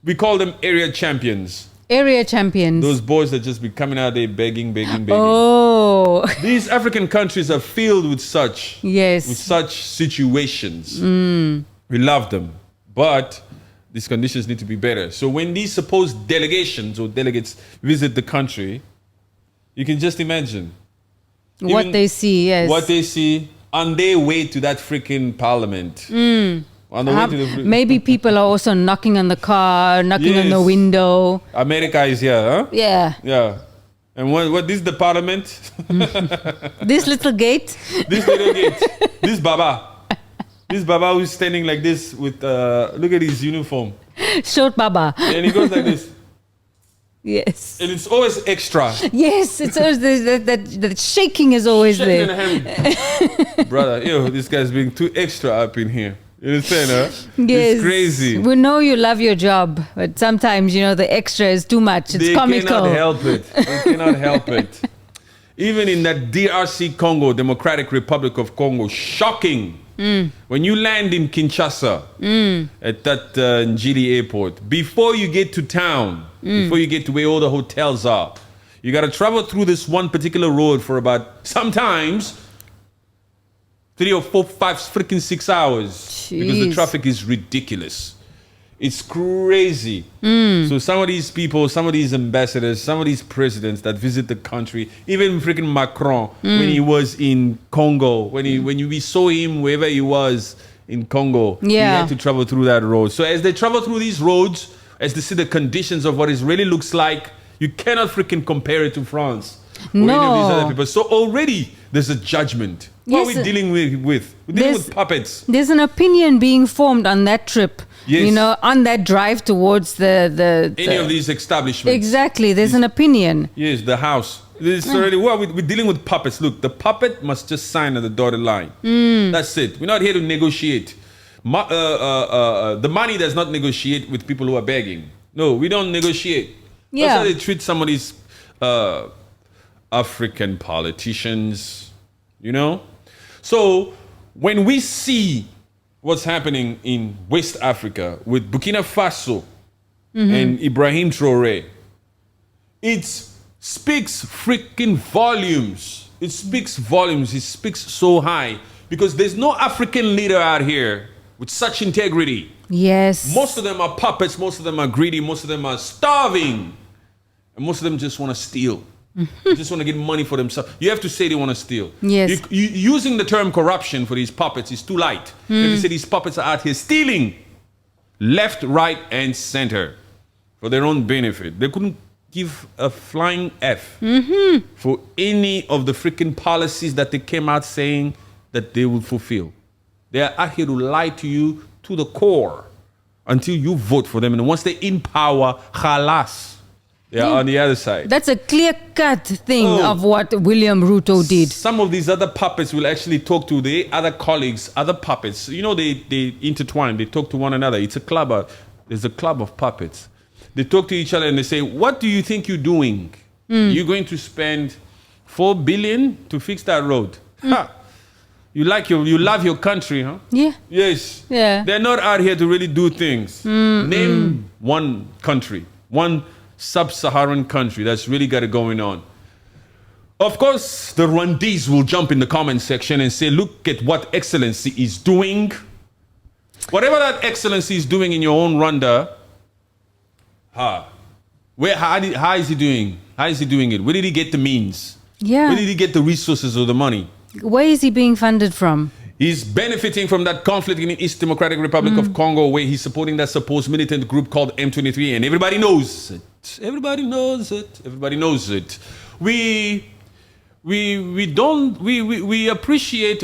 we call them area champions. Area champions. Those boys that just be coming out there begging. Oh. These African countries are filled with such situations. We love them, but these conditions need to be better. So when these supposed delegations or delegates visit the country, you can just imagine. What Even they see, yes. what they see on their way to that freaking parliament. On the way to the Maybe people are also knocking on the car, knocking on the Yes. window. America is here, huh? Yeah. Yeah. And what this is the parliament? This little gate. This little gate. This Baba. This Baba who's standing like this with look at his uniform. Short Baba. And he goes like this. Yes. And it's always extra. Yes, it's always that shaking is always Shaking there. and heavy. Brother, this guy's being too extra up in here. You understand, huh? Yes. It's crazy. We know you love your job, but sometimes, the extra is too much. It's They comical. cannot help it. They cannot help it. Even in that DRC Congo, Democratic Republic of Congo, shocking. When you land in Kinshasa at that Njili airport, before you get to town, before you get to where all the hotels are, you got to travel through this one particular road for about sometimes 3 or 4, 5, freaking 6 hours because the Jeez. traffic is ridiculous. It's crazy. So some of these people, some of these ambassadors, some of these presidents that visit the country, even freaking Macron, when he was in Congo, when we saw him wherever he was in Congo, he Yeah. had to travel through that road. So as they travel through these roads, as they see the conditions of what it really looks like, you cannot freaking compare it to France. Or any of these other No. people. So already there's a judgment. What are Yes. we dealing with? We're dealing There's- with puppets. There's an opinion being formed on that trip. Yes. On that drive towards the Any of these establishments. Exactly. There's an opinion. Yes, the house. This is already we're dealing with puppets. Look, the puppet must just sign on the dotted line. That's it. We're not here to negotiate. The money does not negotiate with people who are begging. No, we don't negotiate. Yeah. That's how they treat some of these African politicians. So when we see what's happening in West Africa with Burkina Faso and Ibrahim Traoré, it speaks freaking volumes. It speaks volumes. It speaks so high because there's no African leader out here with such integrity. Yes. Most of them are puppets. Most of them are greedy. Most of them are starving. And most of them just want to steal. They just want to get money for themselves. You have to say they want to steal. Yes. Using the term corruption for these puppets is too light. You have to say these puppets are out here stealing left, right, and center for their own benefit. They couldn't give a flying F for any of the freaking policies that they came out saying that they will fulfill. They are out here to lie to you to the core until you vote for them. And once they're in power, khalas, they are on the other side. That's a clear-cut thing Oh. of what William Ruto did. Some of these other puppets will actually talk to their other colleagues, other puppets. They intertwine. They talk to one another. It's a club. There's a club of puppets. They talk to each other and they say, what do you think you're doing? You're going to spend 4 billion to fix that road. Ha! You love your country, huh? Yeah. Yes. Yeah. They're not out here to really do things. Name one country, one sub-Saharan country that's really got it going on. Of course, the Rwandese will jump in the comment section and say, look at what Excellency is doing. Whatever that Excellency is doing in your own Rwanda, how is he doing? How is he doing it? Where did he get the means? Yeah. Where did he get the resources or the money? Where is he being funded from? He's benefiting from that conflict in the East Democratic Republic of Congo where he's supporting that supposed militant group called M23 and everybody knows it. Everybody knows it. Everybody knows it. We appreciate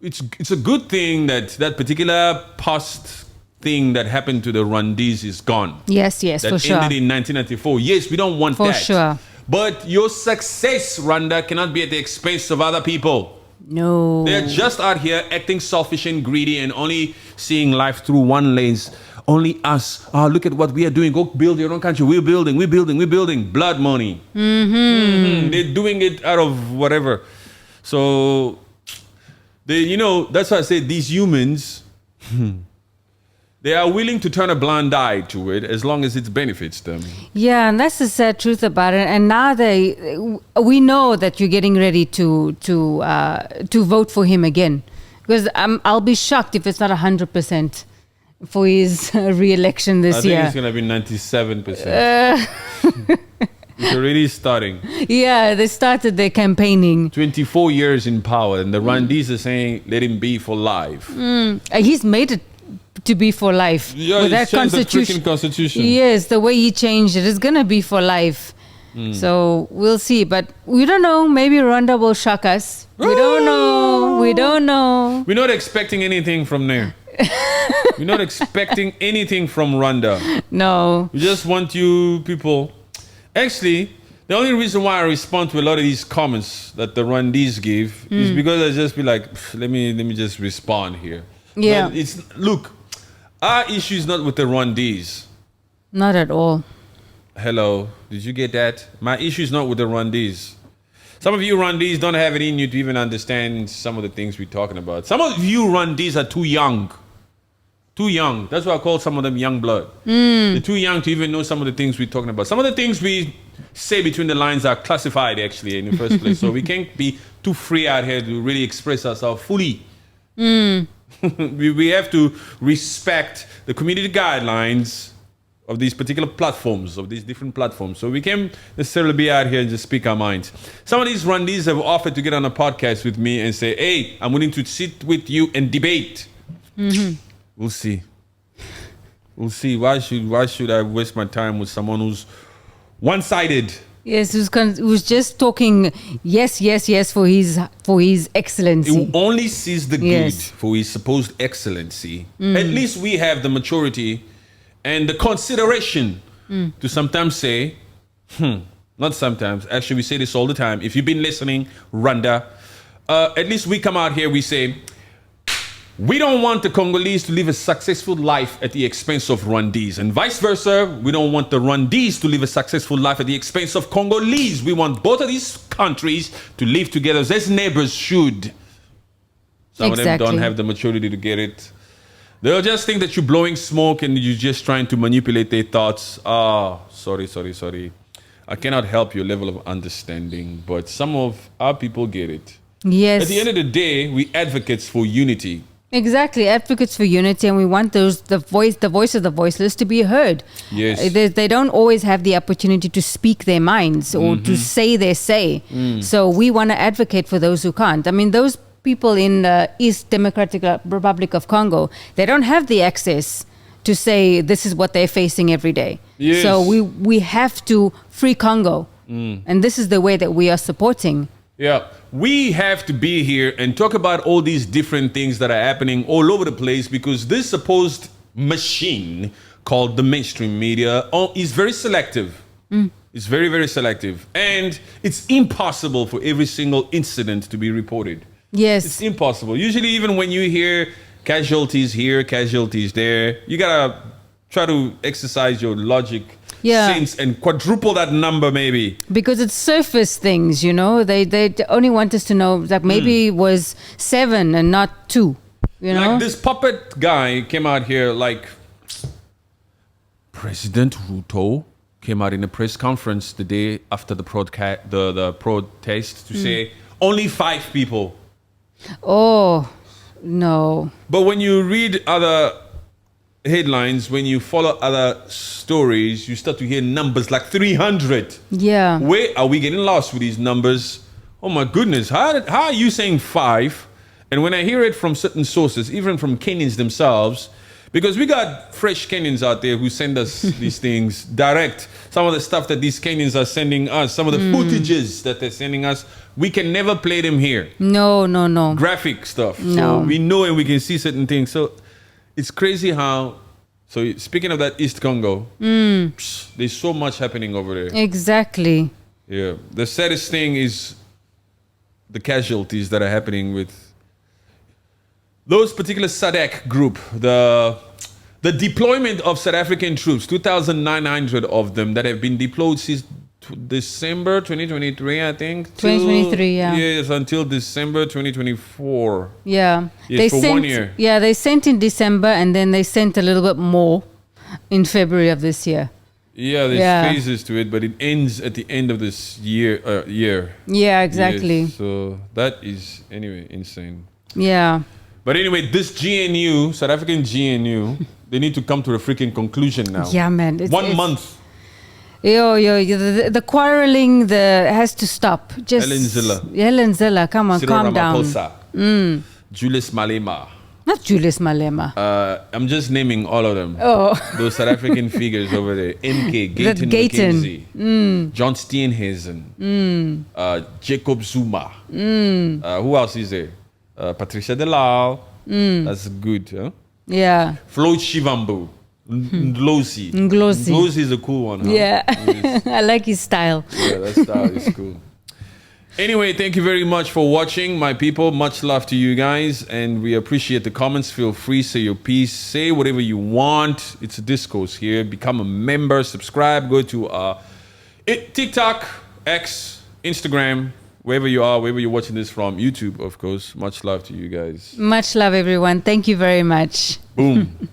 it's a good thing that that particular past thing that happened to the Rwandese is gone. Yes, That for sure. ended in 1994. Yes, we don't want For that. sure. But your success, Rwanda, cannot be at the expense of other people. No. They're just out here acting selfish and greedy and only seeing life through one lens. Only us. Oh, look at what we are doing. Go build your own country. We're building. Blood money. They're doing it out of whatever. So, that's why I say these humans, they are willing to turn a blind eye to it as long as it benefits them. Yeah, and that's the sad truth about it. And now we know that you're getting ready to vote for him again, because I'll be shocked if it's not 100% for his re-election this I think year. it's going to be 97%. It's already starting. Yeah, they started their campaigning. 24 years in power, and the Rwandese are saying, let him be for life. He's made it to be for life. Yeah, with he's that changed the constitution. freaking constitution. Yes, the way he changed it is going to be for life. So we'll see. But we don't know. Maybe Rwanda will shock us. We don't know. We don't know. We're not expecting anything from there. We're not expecting anything from Rwanda. No. We just want you people. Actually, the only reason why I respond to a lot of these comments that the Rwandese give is because I just be like, let me just respond here. Yeah. But look, our issue is not with the Rwandese. Not at all. Hello, did you get that? My issue is not with the Rwandese. Some of you Rwandese don't have it in you to even understand some of the things we're talking about. Some of you Rwandese are too young. Too young. That's why I call some of them young blood. They're too young to even know some of the things we're talking about. Some of the things we say between the lines are classified actually in the first place. So we can't be too free out here to really express ourselves fully. We have to respect the community guidelines of these particular platforms, of these different platforms. So we can't necessarily be out here and just speak our minds. Some of these Rwandese have offered to get on a podcast with me and say, hey, I'm willing to sit with you and debate. We'll see. We'll see. Why should I waste my time with someone who's one-sided? Yes, who's just talking yes for his excellency. Who only sees the good for his supposed excellency. At least we have the maturity and the consideration to sometimes say, not sometimes, actually we say this all the time. If you've been listening, Rwanda, at least we come out here, we say, we don't want the Congolese to live a successful life at the expense of Rwandese, and vice versa. We don't want the Rwandese to live a successful life at the expense of Congolese. We want both of these countries to live together as neighbors should. Some of them don't have the maturity to get it. They'll just think that you're blowing smoke and you're just trying to manipulate their thoughts. Sorry. I cannot help your level of understanding, but some of our people get it. Yes. At the end of the day, we advocates for unity. Exactly, advocates for unity, and we want the voice of the voiceless to be heard. Yes. They don't always have the opportunity to speak their minds or to say their say. So we want to advocate for those who can't. I mean, those people in the East Democratic Republic of Congo, they don't have the access to say this is what they're facing every day. Yes. So we have to free Congo, and this is the way that we are supporting. Yeah, we have to be here and talk about all these different things that are happening all over the place, because this supposed machine called the mainstream media is very selective. It's very, very selective. And it's impossible for every single incident to be reported. Yes. It's impossible. Usually, even when you hear casualties here, casualties there, you gotta try to exercise your logic sense and quadruple that number maybe. Because it's surface things, They only want us to know that maybe it was 7 and not 2, Like this puppet guy came out here like President Ruto came out in a press conference the day after the protest to say only 5 people. Oh, no. But when you read other headlines, when you follow other stories, you start to hear numbers like 300. Yeah. Where are we getting lost with these numbers? Oh my goodness, how are you saying 5? And when I hear it from certain sources, even from Kenyans themselves, because we got fresh Kenyans out there who send us these things direct. Some of the stuff that these Kenyans are sending us, some of the footages that they're sending us, we can never play them here. No. Graphic stuff. No. So we know and we can see certain things. So it's crazy how, so speaking of that East Congo, there's so much happening over there. Exactly. Yeah. The saddest thing is the casualties that are happening with those particular SADC group, the deployment of South African troops, 2,900 of them that have been deployed since December 2023, I think. 2023, yeah. Yes, until December 2024. Yeah. Yes, for 1 year. Yeah, they sent in December, and then they sent a little bit more in February of this year. Yeah, there's phases to it, but it ends at the end of this year. Yeah, exactly. Yes, so that is, anyway, insane. Yeah. But anyway, this GNU, South African GNU, they need to come to a freaking conclusion now. Yeah, man. 1 month. The quarreling has to stop. Just Helen Ziller, come on, Cyril calm Ramaphosa. down. Julius Malema. Not Julius Malema. I'm just naming all of them. Oh. Those South African figures over there. MK, Gayton Gayton. McKenzie, John Steenhuisen, Jacob Zuma. Who else is there? Patricia De Lille. That's good. Huh? Yeah. Floyd Shivambu. Nglosi. Nglosi is a cool one. Huh? Yeah. I like his style. Yeah, that style is cool. Anyway, thank you very much for watching, my people. Much love to you guys, and we appreciate the comments. Feel free, say your piece, say whatever you want. It's a discourse here. Become a member, subscribe, go to TikTok, X, Instagram, wherever you are, wherever you're watching this from, YouTube, of course. Much love to you guys. Much love, everyone. Thank you very much. Boom.